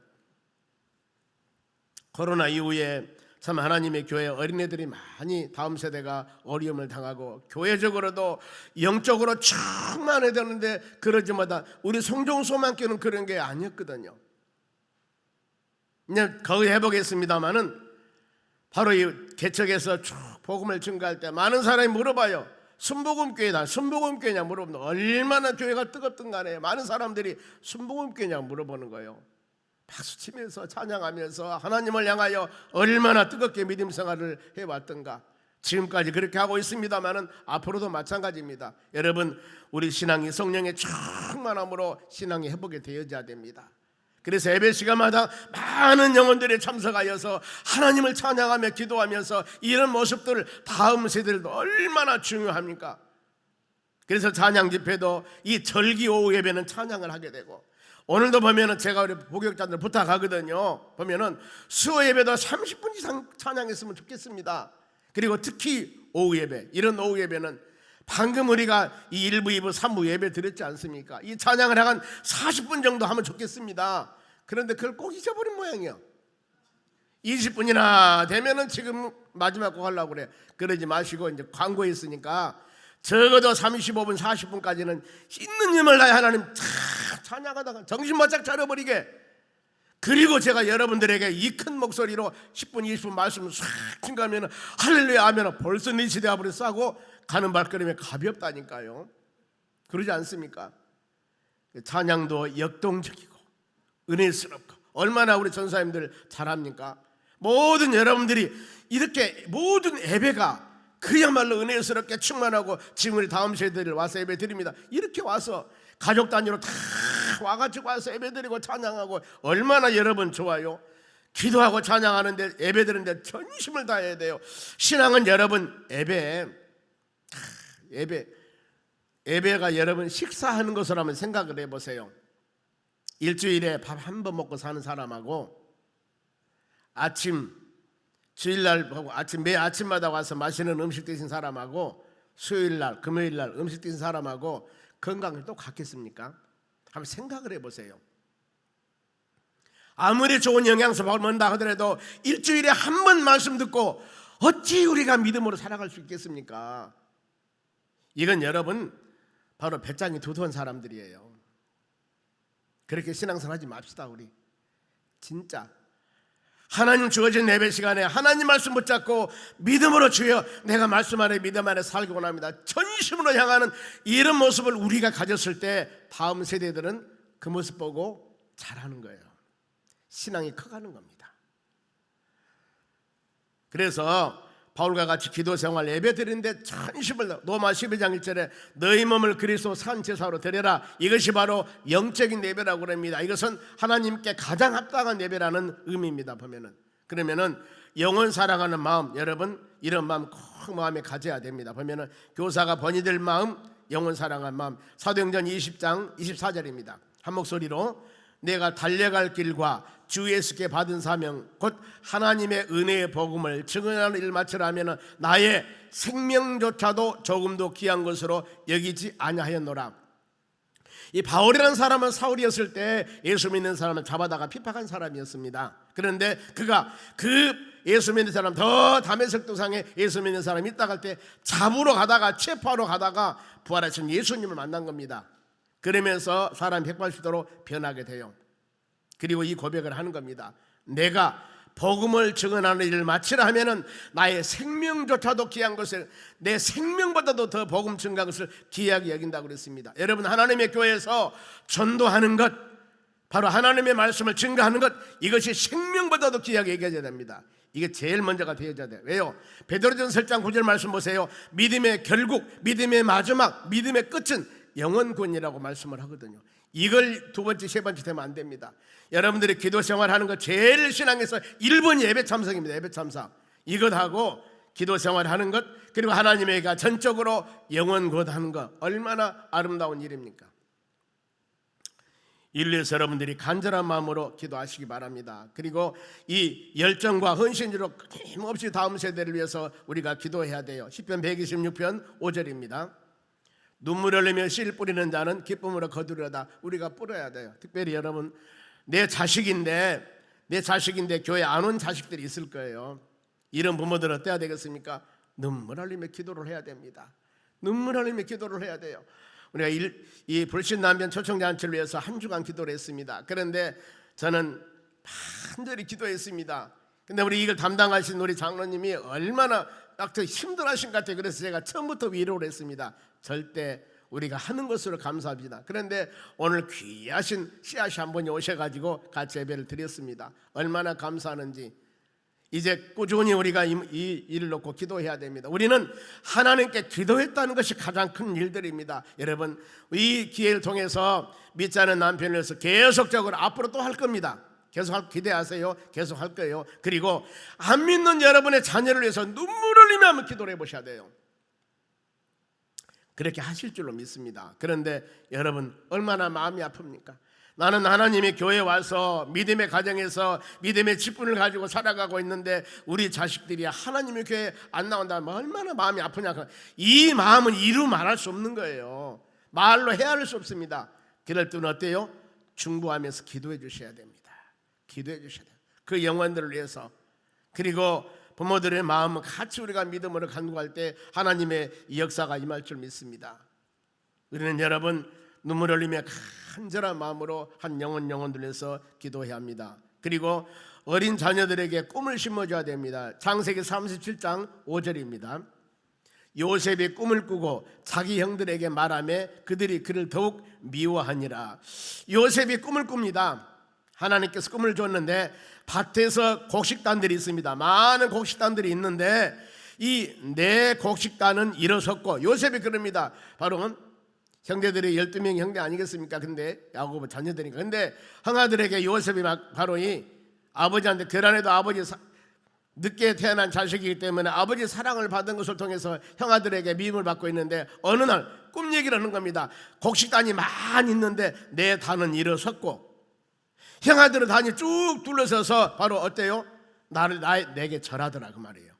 Speaker 2: 코로나 이후에 참 하나님의 교회 어린애들이 많이 다음 세대가 어려움을 당하고 교회적으로도 영적으로 충만해야 되는데 그러지마다 우리 송종소만께는 그런 게 아니었거든요. 그냥 거의 해보겠습니다마는 바로 이 개척에서 쭉 복음을 증거할 때 많은 사람이 물어봐요. 순복음교회다, 순복음교회냐 물어보면 얼마나 교회가 뜨겁든 간에 많은 사람들이 순복음교회냐 물어보는 거예요. 박수치면서 찬양하면서 하나님을 향하여 얼마나 뜨겁게 믿음 생활을 해왔던가. 지금까지 그렇게 하고 있습니다마는 앞으로도 마찬가지입니다. 여러분 우리 신앙이 성령의 충만함으로 신앙이 회복이 되어져야 됩니다. 그래서 예배 시간마다 많은 영혼들이 참석하여서 하나님을 찬양하며 기도하면서 이런 모습들 다음 세대들도 얼마나 중요합니까? 그래서 찬양 집회도 이 절기 오후 예배는 찬양을 하게 되고, 오늘도 보면은 제가 우리 목욕자들 부탁하거든요. 보면은 수요 예배도 30분 이상 찬양했으면 좋겠습니다. 그리고 특히 오후 예배, 이런 오후 예배는 방금 우리가 이 1부, 2부, 3부 예배 드렸지 않습니까? 이 찬양을 한 40분 정도 하면 좋겠습니다. 그런데 그걸 꼭 잊어버린 모양이야. 20분이나 되면은 지금 마지막 곡 하려고 그래. 그러지 마시고 이제 광고에 있으니까 적어도 35분, 40분까지는 있는 힘을 다해 하나님 찬양하다가 정신 바짝 차려버리게. 그리고 제가 여러분들에게 이 큰 목소리로 10분, 20분 말씀을 싹 증가하면 할렐루야 하면 벌써 네 시대 앞으로 싸고 가는 발걸음에 가볍다니까요. 그러지 않습니까? 찬양도 역동적이고 은혜스럽고 얼마나 우리 전사님들 잘합니까? 모든 여러분들이 이렇게 모든 예배가 그야말로 은혜스럽게 충만하고 지금 우리 다음 세대를 와서 예배 드립니다. 이렇게 와서 가족 단위로 다 와가지고 와서 예배 드리고 찬양하고 얼마나 여러분 좋아요. 기도하고 찬양하는데 예배 드리는데 전심을 다해야 돼요. 신앙은 여러분 예배가 여러분 식사하는 것으로 한번 생각을 해보세요. 일주일에 밥 한 번 먹고 사는 사람하고 주일날 하고 매 아침마다 와서 맛있는 음식 드신 사람하고 수요일날 금요일날 음식 드신 사람하고 건강이 또 같겠습니까? 한번 생각을 해보세요. 아무리 좋은 영양소밥을 먹는다 하더라도 일주일에 한 번 말씀 듣고 어찌 우리가 믿음으로 살아갈 수 있겠습니까? 이건 여러분 바로 배짱이 두터운 사람들이에요. 그렇게 신앙생활 하지 맙시다. 우리 진짜 하나님 주어진 예배 시간에 하나님 말씀 붙잡고 믿음으로 주여 내가 말씀 안에 믿음 안에 살기 원합니다. 전심으로 향하는 이런 모습을 우리가 가졌을 때 다음 세대들은 그 모습 보고 잘하는 거예요. 신앙이 커가는 겁니다. 그래서 바울과 같이 기도 생활 예배 드리는데 전심을 로마 12장 1절에 너희 몸을 그리스도 산 제사로 드려라. 이것이 바로 영적인 예배라고 합니다. 이것은 하나님께 가장 합당한 예배라는 의미입니다. 보면은 그러면은 영혼 사랑하는 마음, 여러분 이런 마음 꼭 마음에 가져야 됩니다. 보면은 교사가 번이 될 마음, 영혼 사랑하는 마음. 사도행전 20장 24절입니다. 한 목소리로 내가 달려갈 길과 주 예수께 받은 사명 곧 하나님의 은혜의 복음을 증언하는 일 마치라면 나의 생명조차도 조금도 귀한 것으로 여기지 아니하였노라. 이 바울이라는 사람은 사울이었을 때 예수 믿는 사람을 잡아다가 핍박한 사람이었습니다. 그런데 그가 그 예수 믿는 사람 더 다메섹 도상에 예수 믿는 사람이 있다 갈 때 잡으러 가다가 체포하러 가다가 부활하신 예수님을 만난 겁니다. 그러면서 사람 180도로 변하게 돼요. 그리고 이 고백을 하는 겁니다. 내가 복음을 증언하는 일을 마치라 하면은 나의 생명조차도 귀한 것을 내 생명보다도 더 복음 증가한 것을 귀하게 여긴다고 그랬습니다. 여러분 하나님의 교회에서 전도하는 것 바로 하나님의 말씀을 증거하는 것 이것이 생명보다도 귀하게 여겨져야 됩니다. 이게 제일 먼저가 되어야 돼요. 왜요? 베드로전서 1장 9절 말씀 보세요. 믿음의 결국, 믿음의 마지막, 믿음의 끝은 영원권이라고 말씀을 하거든요. 이걸 두 번째, 세 번째 되면 안 됩니다. 여러분들이 기도 생활하는 거 제일 신앙에서 1번 예배 참석입니다. 예배 참석. 이것하고 기도 생활하는 것 그리고 하나님에게 전적으로 영원권하는 것 얼마나 아름다운 일입니까? 이를 위해서 여러분들이 간절한 마음으로 기도하시기 바랍니다. 그리고 이 열정과 헌신으로 끊임없이 다음 세대를 위해서 우리가 기도해야 돼요. 시편 126편 5절입니다. 눈물을 흘리며 씨 뿌리는 자는 기쁨으로 거두려다. 우리가 뿌려야 돼요. 특별히 여러분 내 자식인데 교회 안 온 자식들이 있을 거예요. 이런 부모들은 어때야 되겠습니까? 눈물 흘리며 기도를 해야 됩니다. 눈물 흘리며 기도를 해야 돼요. 우리가 이 불신난변 초청잔치를 위해서 한 주간 기도를 했습니다. 그런데 저는 간절히 기도했습니다. 근데 우리 이걸 담당하신 우리 장로님이 얼마나 딱 힘들어하신 것 같아요. 그래서 제가 처음부터 위로를 했습니다. 절대 우리가 하는 것으로 감사합니다. 그런데 오늘 귀하신 씨앗이 한 분이 오셔가지고 같이 예배를 드렸습니다. 얼마나 감사하는지 이제 꾸준히 우리가 이 일을 놓고 기도해야 됩니다. 우리는 하나님께 기도했다는 것이 가장 큰 일들입니다. 여러분 이 기회를 통해서 믿지 않은 남편을 위해서 계속적으로 앞으로 또 할 겁니다. 계속 기대하세요. 계속 할 거예요. 그리고 안 믿는 여러분의 자녀를 위해서 눈물을 흘리며 한번 기도를 해보셔야 돼요. 그렇게 하실 줄로 믿습니다. 그런데 여러분 얼마나 마음이 아픕니까? 나는 하나님의 교회에 와서 믿음의 가정에서 믿음의 직분을 가지고 살아가고 있는데 우리 자식들이 하나님의 교회에 안 나온다면 얼마나 마음이 아프냐. 이 마음은 이루 말할 수 없는 거예요. 말로 헤아릴 수 없습니다. 그럴 때는 어때요? 중보하면서 기도해 주셔야 됩니다. 기도해 주셔야 돼요. 그 영혼들을 위해서. 그리고 부모들의 마음은 같이 우리가 믿음으로 간구할 때 하나님의 역사가 임할 줄 믿습니다. 우리는 여러분 눈물 흘리며 간절한 마음으로 한 영혼들 위해서 기도해야 합니다. 그리고 어린 자녀들에게 꿈을 심어줘야 됩니다. 창세기 37장 5절입니다. 요셉이 꿈을 꾸고 자기 형들에게 말하며 그들이 그를 더욱 미워하니라. 요셉이 꿈을 꿉니다. 하나님께서 꿈을 줬는데 밭에서 곡식단들이 있습니다. 많은 곡식단들이 있는데 이 네 곡식단은 일어섰고 요셉이 그럽니다. 바로 형제들이 12명 형제 아니겠습니까? 근데 야곱은 자녀들이니까. 근데 형아들에게 요셉이 바로 이 아버지한테 결혼해도 아버지 늦게 태어난 자식이기 때문에 아버지 사랑을 받은 것을 통해서 형아들에게 미움을 받고 있는데 어느 날 꿈 얘기를 하는 겁니다. 곡식단이 많이 있는데 내 단은 일어섰고 형아들의 단이 쭉 둘러서서 바로 어때요? 내게 절하더라 그 말이에요.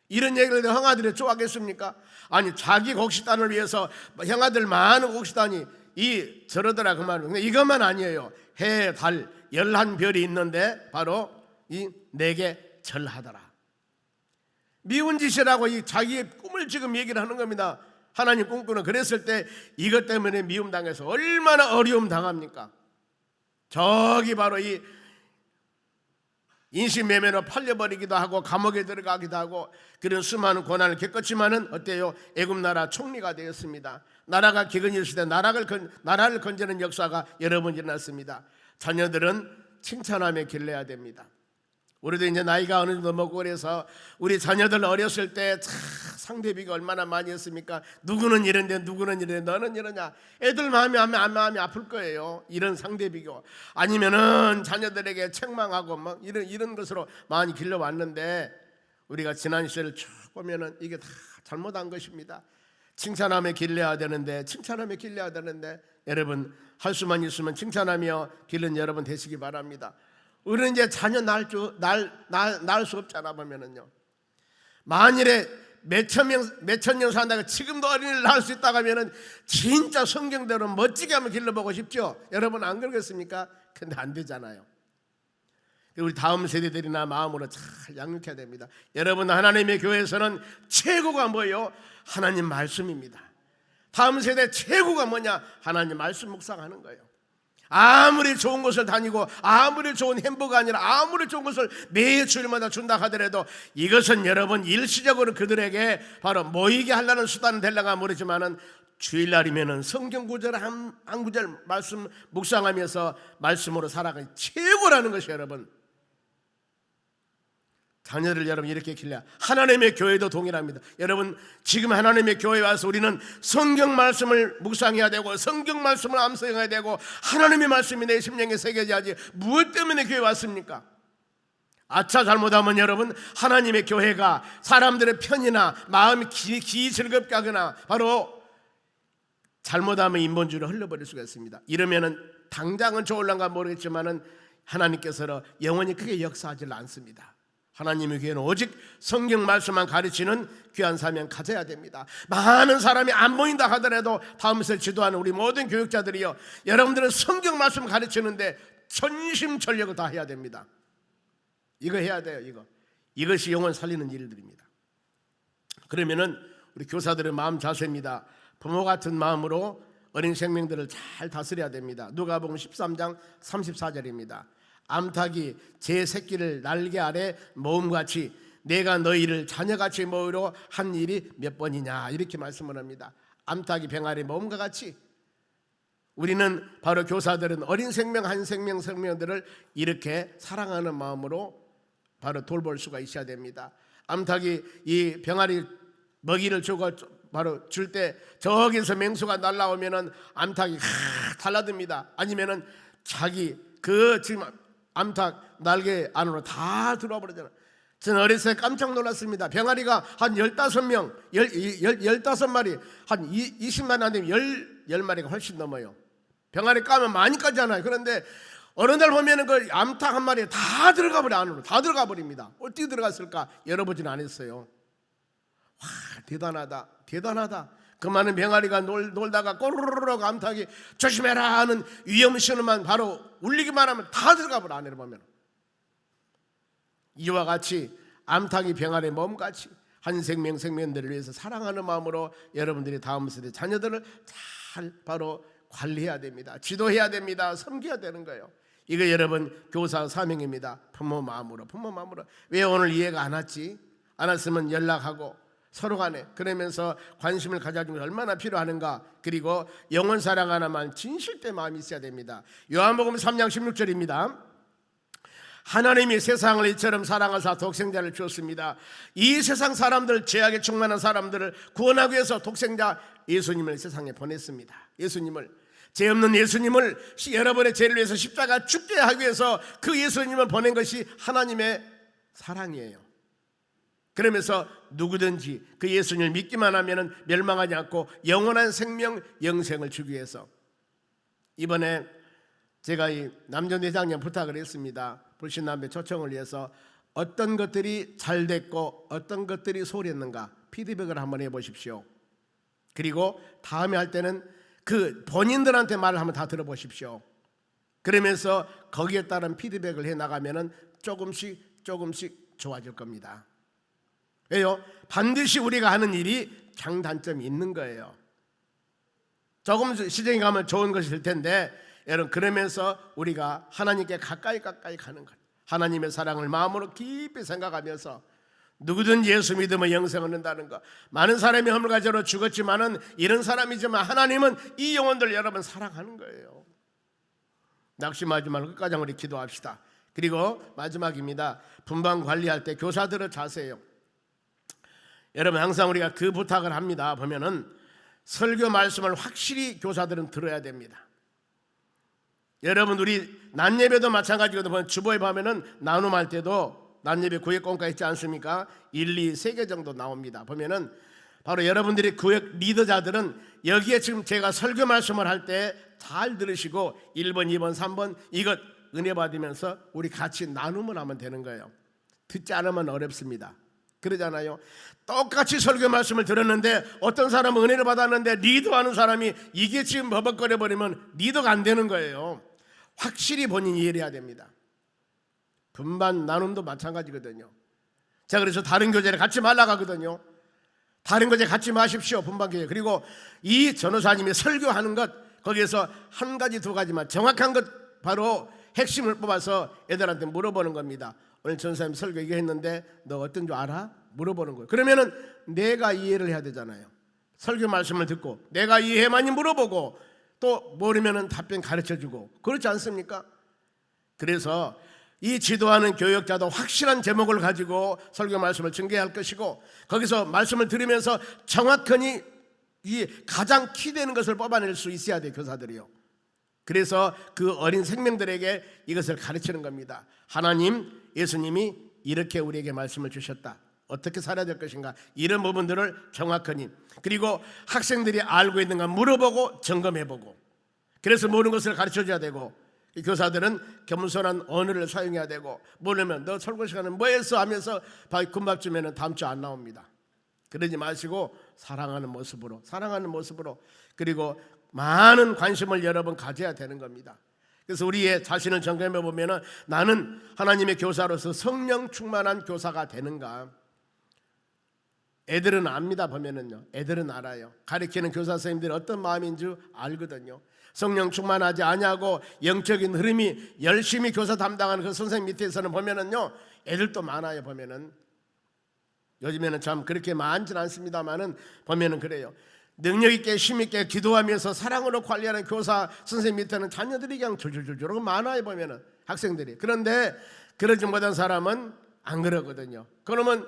Speaker 2: 이런 얘기를 해도 형아들이 좋아하겠습니까? 아니 자기 곡식단을 위해서 형아들 많은 곡식단이 저러더라 그 말이에요. 근데 이것만 아니에요. 해, 달, 11별이 있는데 바로 내게 절하더라. 미운 짓이라고 이 자기의 꿈을 지금 얘기를 하는 겁니다. 하나님 꿈꾸는 그랬을 때 이것 때문에 미움 당해서 얼마나 어려움 당합니까? 저기 바로 이 인신매매로 팔려버리기도 하고 감옥에 들어가기도 하고 그런 수많은 고난을 겪었지만은 어때요? 애굽 나라 총리가 되었습니다. 나라가 기근이 있을 때 나라를 건지는 역사가 여러 번 일어났습니다. 자녀들은 칭찬하며 길러야 됩니다. 우리도 이제 나이가 어느 정도 먹고 그래서 우리 자녀들 어렸을 때 상대비가 얼마나 많이 했습니까? 누구는 이런데 누구는 이런데 너는 이러냐? 애들 마음이 아플 거예요. 이런 상대비교 아니면은 자녀들에게 책망하고 막 이런 것으로 많이 길러왔는데 우리가 지난 시대를 쭉 보면은 이게 다 잘못한 것입니다. 칭찬하며 길러야 되는데 여러분 할 수만 있으면 칭찬하며 길른 여러분 되시기 바랍니다. 우리는 이제 자녀 낳을 수 없잖아 보면은요. 만일에 몇천 년 산다고 지금도 어린이를 낳을 수 있다고 하면은 진짜 성경대로 멋지게 한번 길러보고 싶죠. 여러분 안 그러겠습니까? 근데 안 되잖아요. 우리 다음 세대들이나 마음으로 잘 양육해야 됩니다. 여러분 하나님의 교회에서는 최고가 뭐예요? 하나님 말씀입니다. 다음 세대 최고가 뭐냐? 하나님 말씀 묵상하는 거예요. 아무리 좋은 곳을 다니고 아무리 좋은 햄버거 아니라 아무리 좋은 것을 매일 주일마다 준다 하더라도 이것은 여러분 일시적으로 그들에게 바로 모이게 하려는 수단은 되려가 모르지만은 주일날이면은 성경 구절 한 구절 말씀 묵상하면서 말씀으로 살아가는 최고라는 것이 여러분. 자녀를 여러분 이렇게 길러야 하나님의 교회도 동일합니다. 여러분 지금 하나님의 교회에 와서 우리는 성경 말씀을 묵상해야 되고 성경 말씀을 암송해야 되고 하나님의 말씀이 내 심령에 새겨져야지 무엇 때문에 교회에 왔습니까? 아차 잘못하면 여러분 하나님의 교회가 사람들의 편이나 마음이 기 즐겁게 하거나 바로 잘못하면 인본주의로 흘러버릴 수가 있습니다. 이러면은 당장은 좋을란가 모르겠지만은 하나님께서는 영원히 크게 역사하지 않습니다. 하나님의 교회는 오직 성경 말씀만 가르치는 귀한 사명 가져야 됩니다. 많은 사람이 안 보인다 하더라도 다음 세대 지도하는 우리 모든 교육자들이요, 여러분들은 성경 말씀 가르치는데 전심전력을 다 해야 됩니다. 이거 해야 돼요. 이것이 영혼 살리는 일들입니다. 그러면은 우리 교사들의 마음 자세입니다. 부모 같은 마음으로 어린 생명들을 잘 다스려야 됩니다. 누가복음 13장 34절입니다. 암탉이 제 새끼를 날개 아래 모음같이 내가 너희를 자녀같이 모으려 한 일이 몇 번이냐, 이렇게 말씀을 합니다. 암탉이 병 아래 모음과 같이 우리는 바로 교사들은 어린 생명 한 생명들을 이렇게 사랑하는 마음으로 바로 돌볼 수가 있어야 됩니다. 암탉이 이 병아리 먹이를 주고 바로 줄 때 저기서 맹수가 날라오면은 암탉이 달라듭니다. 아니면은 자기 지금 암탉 날개 안으로 다 들어와 버리잖아요. 저는 어렸을 때 깜짝 놀랐습니다. 병아리가 한 15명, 15마리, 한 20마리 안 되면 10마리가 훨씬 넘어요. 병아리 까면 많이 까잖아요. 그런데 어느 날 보면은 그 암탉 한 마리에 다 들어가 버려, 안으로 다 들어가 버립니다. 어떻게 들어갔을까? 열어보진 않았어요. 와, 대단하다, 대단하다. 그 많은 병아리가 놀다가 꼬르르륵 암탉이 조심해라 하는 위험 신호만 바로 울리기만 하면 다 들어가 버려, 안으로 보면. 이와 같이 암탉이 병아리의 몸같이 한 생명들을 위해서 사랑하는 마음으로 여러분들이 다음 세대 자녀들을 잘 바로 관리해야 됩니다. 지도해야 됩니다. 섬겨야 되는 거예요. 이거 여러분 교사 사명입니다. 부모 마음으로. 왜 오늘 이해가 안 왔지? 안 왔으면 연락하고 서로 간에 그러면서 관심을 가져주는 게 얼마나 필요하는가. 그리고 영혼 사랑 하나만 진실된 마음이 있어야 됩니다. 요한복음 3장 16절입니다. 하나님이 세상을 이처럼 사랑하사 독생자를 주었습니다. 이 세상 사람들, 죄악에 충만한 사람들을 구원하기 위해서 독생자 예수님을 세상에 보냈습니다. 예수님을, 죄 없는 예수님을 여러분의 죄를 위해서 십자가 죽게 하기 위해서 그 예수님을 보낸 것이 하나님의 사랑이에요. 그러면서 누구든지 그 예수님을 믿기만 하면 멸망하지 않고 영원한 생명, 영생을 주기 위해서. 이번에 제가 이 남전대장님 부탁을 했습니다. 불신남배 초청을 위해서 어떤 것들이 잘 됐고 어떤 것들이 소홀했는가 피드백을 한번 해보십시오. 그리고 다음에 할 때는 그 본인들한테 말을 한번 다 들어보십시오. 그러면서 거기에 따른 피드백을 해나가면 조금씩 좋아질 겁니다. 왜요? 반드시 우리가 하는 일이 장단점이 있는 거예요. 조금 시정이 가면 좋은 것이 될 텐데 여러분, 그러면서 우리가 하나님께 가까이 가는 것, 하나님의 사랑을 마음으로 깊이 생각하면서 누구든 예수 믿으면 영생을 얻는다는 것. 많은 사람이 허물가지로 죽었지만은 이런 사람이지만 하나님은 이 영혼들 여러분 사랑하는 거예요. 낙심하지 말고 끝까지 우리 기도합시다. 그리고 마지막입니다. 분반 관리할 때 교사들의 자세예요. 여러분 항상 우리가 그 부탁을 합니다. 보면은 설교 말씀을 확실히 교사들은 들어야 됩니다. 여러분 우리 낮예배도 마찬가지거든요. 주보에 보면은 나눔할 때도 낮예배 구역공과 있지 않습니까? 1, 2, 3개 정도 나옵니다. 보면은 바로 여러분들이 구역 리더자들은 여기에 지금 제가 설교 말씀을 할 때 잘 들으시고 1번, 2번, 3번 이것 은혜 받으면서 우리 같이 나눔을 하면 되는 거예요. 듣지 않으면 어렵습니다. 그러잖아요. 똑같이 설교 말씀을 들었는데 어떤 사람은 은혜를 받았는데 리더하는 사람이 이게 지금 버벅거려 버리면 리더가 안 되는 거예요. 확실히 본인이 이해해야 됩니다. 분반 나눔도 마찬가지거든요. 자, 그래서 다른 교재를 갖지 말라고 하거든요. 다른 교재 갖지 마십시오. 분반 교재. 그리고 이 전도사님이 설교하는 것 거기에서 한 가지 두 가지만 정확한 것 바로 핵심을 뽑아서 애들한테 물어보는 겁니다. 오늘 전도사님 설교 이거 했는데 너 어떤 줄 알아? 물어보는 거예요. 그러면은 내가 이해를 해야 되잖아요. 설교 말씀을 듣고 내가 이해만이 물어보고 또 모르면은 답변 가르쳐주고 그렇지 않습니까? 그래서 이 지도하는 교역자도 확실한 제목을 가지고 설교 말씀을 전개할 것이고 거기서 말씀을 들으면서 정확하니 이 가장 키되는 것을 뽑아낼 수 있어야 돼요. 교사들이요. 그래서 그 어린 생명들에게 이것을 가르치는 겁니다. 하나님, 예수님이 이렇게 우리에게 말씀을 주셨다. 어떻게 살아야 될 것인가 이런 부분들을 정확하니 그리고 학생들이 알고 있는가 물어보고 점검해보고 그래서 모르는 것을 가르쳐줘야 되고 이 교사들은 겸손한 언어를 사용해야 되고 모르면 너 설교 시간에 뭐 했어 하면서 금방쯤에는 다음 주 안 나옵니다. 그러지 마시고 사랑하는 모습으로 그리고 많은 관심을 여러분 가져야 되는 겁니다. 그래서 우리의 자신을 점검해 보면은 나는 하나님의 교사로서 성령 충만한 교사가 되는가? 애들은 압니다. 보면은요, 애들은 알아요. 가르치는 교사 선생님들이 어떤 마음인 줄 알거든요. 성령 충만하지 아니하고 영적인 흐름이 열심히 교사 담당하는 그 선생님 밑에서는 보면은요, 애들도 많아요. 보면은 요즘에는 참 그렇게 많지는 않습니다만은 보면은 그래요. 능력 있게 힘 있게 기도하면서 사랑으로 관리하는 교사 선생님 밑에는 자녀들이 그냥 줄줄줄줄 많아요. 보면은 학생들이. 그런데 그러지 못한 사람은 안 그러거든요. 그러면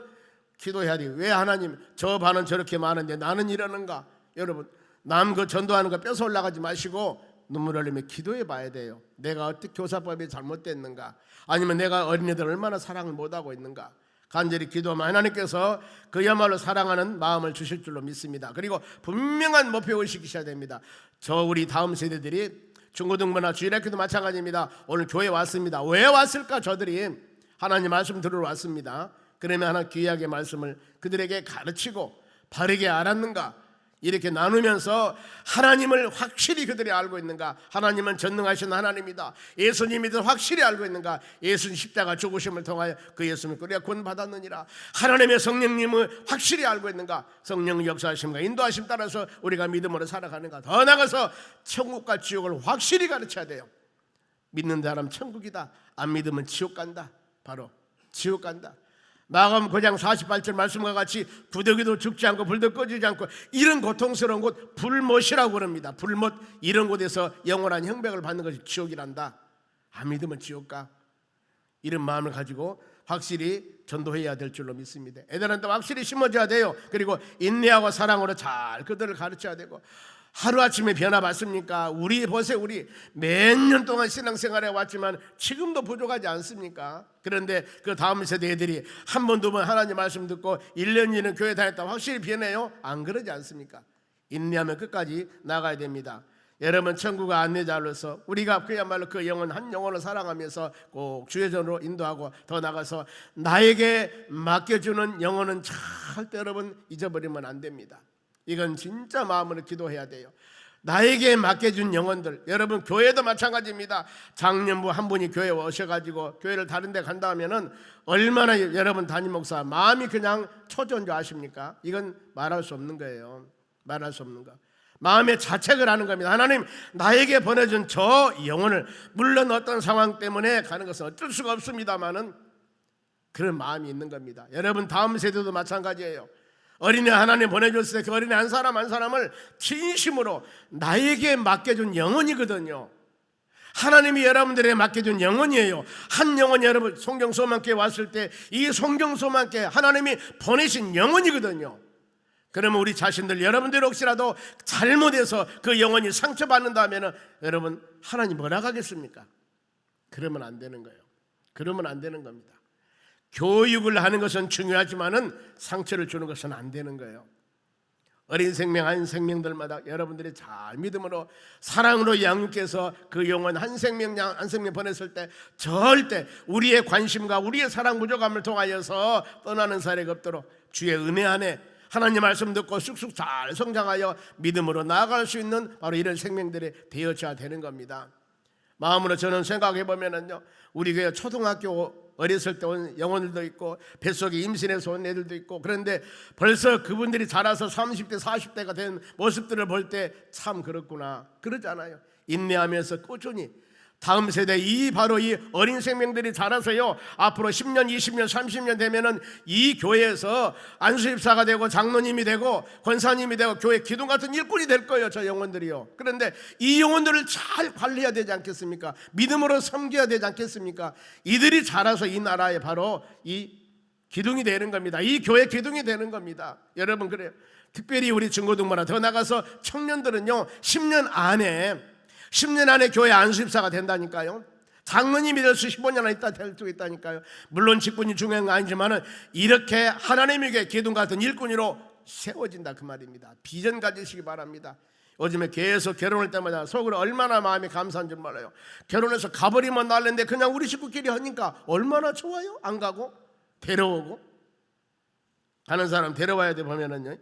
Speaker 2: 기도해야 돼요. 왜 하나님 저 반은 저렇게 많은데 나는 이러는가? 여러분 남 그 전도하는 거 뺏어 올라가지 마시고 눈물 흘리며 기도해 봐야 돼요. 내가 어떻게 교사법이 잘못됐는가? 아니면 내가 어린이들 얼마나 사랑을 못하고 있는가? 간절히 기도하면 하나님께서 그야말로 사랑하는 마음을 주실 줄로 믿습니다. 그리고 분명한 목표의식이 있어야 됩니다. 저 우리 다음 세대들이 중고등부나 주일학교도 마찬가지입니다. 오늘 교회 왔습니다. 왜 왔을까? 저들이 하나님 말씀 들으러 왔습니다. 그러면 하나 귀하게 말씀을 그들에게 가르치고 바르게 알았는가? 이렇게 나누면서 하나님을 확실히 그들이 알고 있는가? 하나님은 전능하신 하나님이다. 예수님이 더 확실히 알고 있는가? 예수님 십자가 죽으심을 통하여 그 예수님을 우리가 구원받았느니라. 하나님의 성령님을 확실히 알고 있는가? 성령 역사하심과 인도하심 따라서 우리가 믿음으로 살아가는가? 더 나아가서 천국과 지옥을 확실히 가르쳐야 돼요. 믿는 사람 천국이다, 안 믿으면 지옥 간다. 바로 지옥 간다. 마가복음 9장 48절 말씀과 같이 구더기도 죽지 않고 불도 꺼지지 않고 이런 고통스러운 곳 불못이라고 그럽니다. 불못, 이런 곳에서 영원한 형벌을 받는 것이 지옥이란다. 안 믿으면 지옥 가. 이런 마음을 가지고 확실히 전도해야 될 줄로 믿습니다. 애들한테 확실히 심어줘야 돼요. 그리고 인내하고 사랑으로 잘 그들을 가르쳐야 되고, 하루아침에 변화 받습니까? 우리 보세요. 우리 몇 년 동안 신앙생활해 왔지만 지금도 부족하지 않습니까? 그런데 그 다음 세대들이 한 번, 두 번 하나님 말씀 듣고 1년, 2년 교회 다녔다 확실히 변해요? 안 그러지 않습니까? 인내하면 끝까지 나가야 됩니다. 여러분, 천국의 안내자로서 우리가 그야말로 그 영혼 한 영혼을 사랑하면서 꼭 주의전으로 인도하고 더 나가서 나에게 맡겨주는 영혼은 절대 여러분 잊어버리면 안 됩니다. 이건 진짜 마음으로 기도해야 돼요. 나에게 맡겨준 영혼들, 여러분 교회도 마찬가지입니다. 장년부 한 분이 교회에 오셔가지고 교회를 다른 데 간다 하면은 얼마나 여러분 담임 목사 마음이 그냥 초조한 줄 아십니까? 이건 말할 수 없는 거예요. 말할 수 없는 거. 마음의 자책을 하는 겁니다. 하나님, 나에게 보내준 저 영혼을, 물론 어떤 상황 때문에 가는 것은 어쩔 수가 없습니다만은 그런 마음이 있는 겁니다. 여러분 다음 세대도 마찬가지예요. 어린애 하나님 보내줬을 때 그 어린애 한 사람 한 사람을 진심으로 나에게 맡겨준 영혼이거든요. 하나님이 여러분들에게 맡겨준 영혼이에요. 한 영혼이 여러분 송경소만교회 왔을 때 이 송경소만교회 하나님이 보내신 영혼이거든요. 그러면 우리 자신들, 여러분들 혹시라도 잘못해서 그 영혼이 상처받는다면 여러분 하나님 뭐라 하겠습니까? 그러면 안 되는 거예요. 그러면 안 되는 겁니다. 교육을 하는 것은 중요하지만은 상처를 주는 것은 안 되는 거예요. 어린 생명 한 생명들마다 여러분들이 잘 믿음으로 사랑으로 양육해서 그 영혼 한 생명 한 생명 보냈을 때 절대 우리의 관심과 우리의 사랑 부족함을 통하여서 떠나는 사례가 없도록 주의 은혜 안에 하나님 말씀 듣고 쑥쑥 잘 성장하여 믿음으로 나아갈 수 있는 바로 이런 생명들이 되어져야 되는 겁니다. 마음으로 저는 생각해 보면은요, 우리 교회 초등학교 어렸을 때 온 영혼들도 있고 뱃속에 임신해서 온 애들도 있고, 그런데 벌써 그분들이 자라서 30대 40대가 된 모습들을 볼 때 참 그렇구나, 그러잖아요. 인내하면서 꾸준히 다음 세대 바로 이 어린 생명들이 자라서요, 앞으로 10년 20년 30년 되면은 이 교회에서 안수집사가 되고 장로님이 되고 권사님이 되고 교회 기둥 같은 일꾼이 될 거예요, 저 영혼들이요. 그런데 이 영혼들을 잘 관리해야 되지 않겠습니까? 믿음으로 섬겨야 되지 않겠습니까? 이들이 자라서 이 나라에 바로 이 기둥이 되는 겁니다. 이 교회 기둥이 되는 겁니다. 여러분, 그래요. 특별히 우리 중고등부나 더 나가서 청년들은요 10년 안에 교회 안수집사가 된다니까요. 장로님이 될 수 15년 안에 될 수 있다니까요. 물론 직분이 중요한 건 아니지만 이렇게 하나님에게 기둥 같은 일꾼으로 세워진다 그 말입니다. 비전 가지시기 바랍니다. 요즘에 계속 결혼할 때마다 속으로 얼마나 마음이 감사한 줄 몰라요. 결혼해서 가버리면 날랜데 그냥 우리 식구끼리 하니까 얼마나 좋아요. 안 가고 데려오고, 가는 사람 데려와야 돼 보면은요.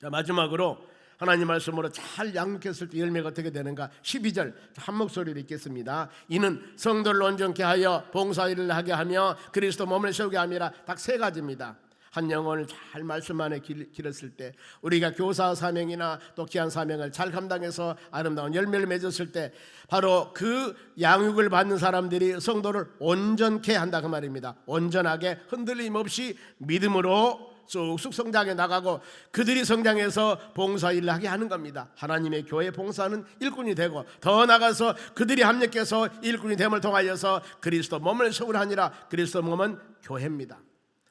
Speaker 2: 자, 마지막으로 하나님 말씀으로 잘 양육했을 때 열매가 어떻게 되는가? 12절 한 목소리로 읽겠습니다. 이는 성도를 온전케 하여 봉사일을 하게 하며 그리스도 몸을 세우게 함이라. 딱 세 가지입니다. 한 영혼을 잘 말씀 안에 기렸을 때, 우리가 교사 사명이나 또 귀한 사명을 잘 감당해서 아름다운 열매를 맺었을 때 바로 그 양육을 받는 사람들이 성도를 온전케 한다 그 말입니다. 온전하게 흔들림 없이 믿음으로 쑥쑥 성장해 나가고 그들이 성장해서 봉사일을 하게 하는 겁니다. 하나님의 교회 봉사는 일꾼이 되고 더 나가서 그들이 합력해서 일꾼이 됨을 통하여서 그리스도 몸을 세우라니라. 그리스도 몸은 교회입니다.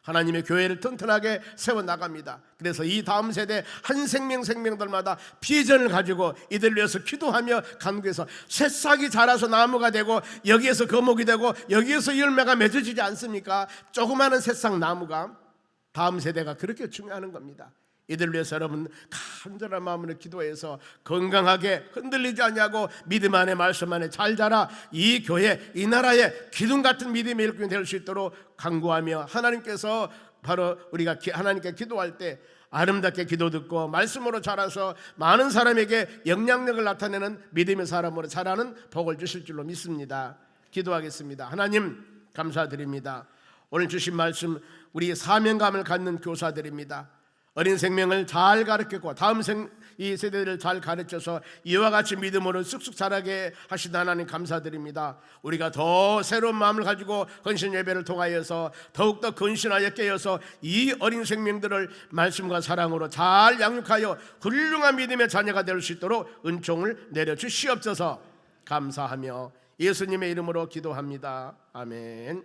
Speaker 2: 하나님의 교회를 튼튼하게 세워나갑니다. 그래서 이 다음 세대 한 생명들마다 비전을 가지고 이들을 위해서 기도하며 간구해서 새싹이 자라서 나무가 되고 여기에서 거목이 되고 여기에서 열매가 맺어지지 않습니까? 조그마한 새싹 나무가 다음 세대가 그렇게 중요한 겁니다. 이들 위해서 여러분 간절한 마음으로 기도해서 건강하게 흔들리지 않냐고 믿음 안에 말씀 안에 잘 자라 이 교회 이 나라의 기둥 같은 믿음의 일꾼이 될 수 있도록 간구하며 하나님께서 바로 우리가 하나님께 기도할 때 아름답게 기도 듣고 말씀으로 자라서 많은 사람에게 영향력을 나타내는 믿음의 사람으로 자라는 복을 주실 줄로 믿습니다. 기도하겠습니다. 하나님 감사드립니다. 오늘 주신 말씀 우리 사명감을 갖는 교사들입니다. 어린 생명을 잘 가르쳤고 다음 이 세대를 잘 가르쳐서 이와 같이 믿음으로 쑥쑥 자라게 하신 하나님 감사드립니다. 우리가 더 새로운 마음을 가지고 헌신 예배를 통하여서 더욱더 근신하여 깨어서 이 어린 생명들을 말씀과 사랑으로 잘 양육하여 훌륭한 믿음의 자녀가 될 수 있도록 은총을 내려주시옵소서. 감사하며 예수님의 이름으로 기도합니다. 아멘.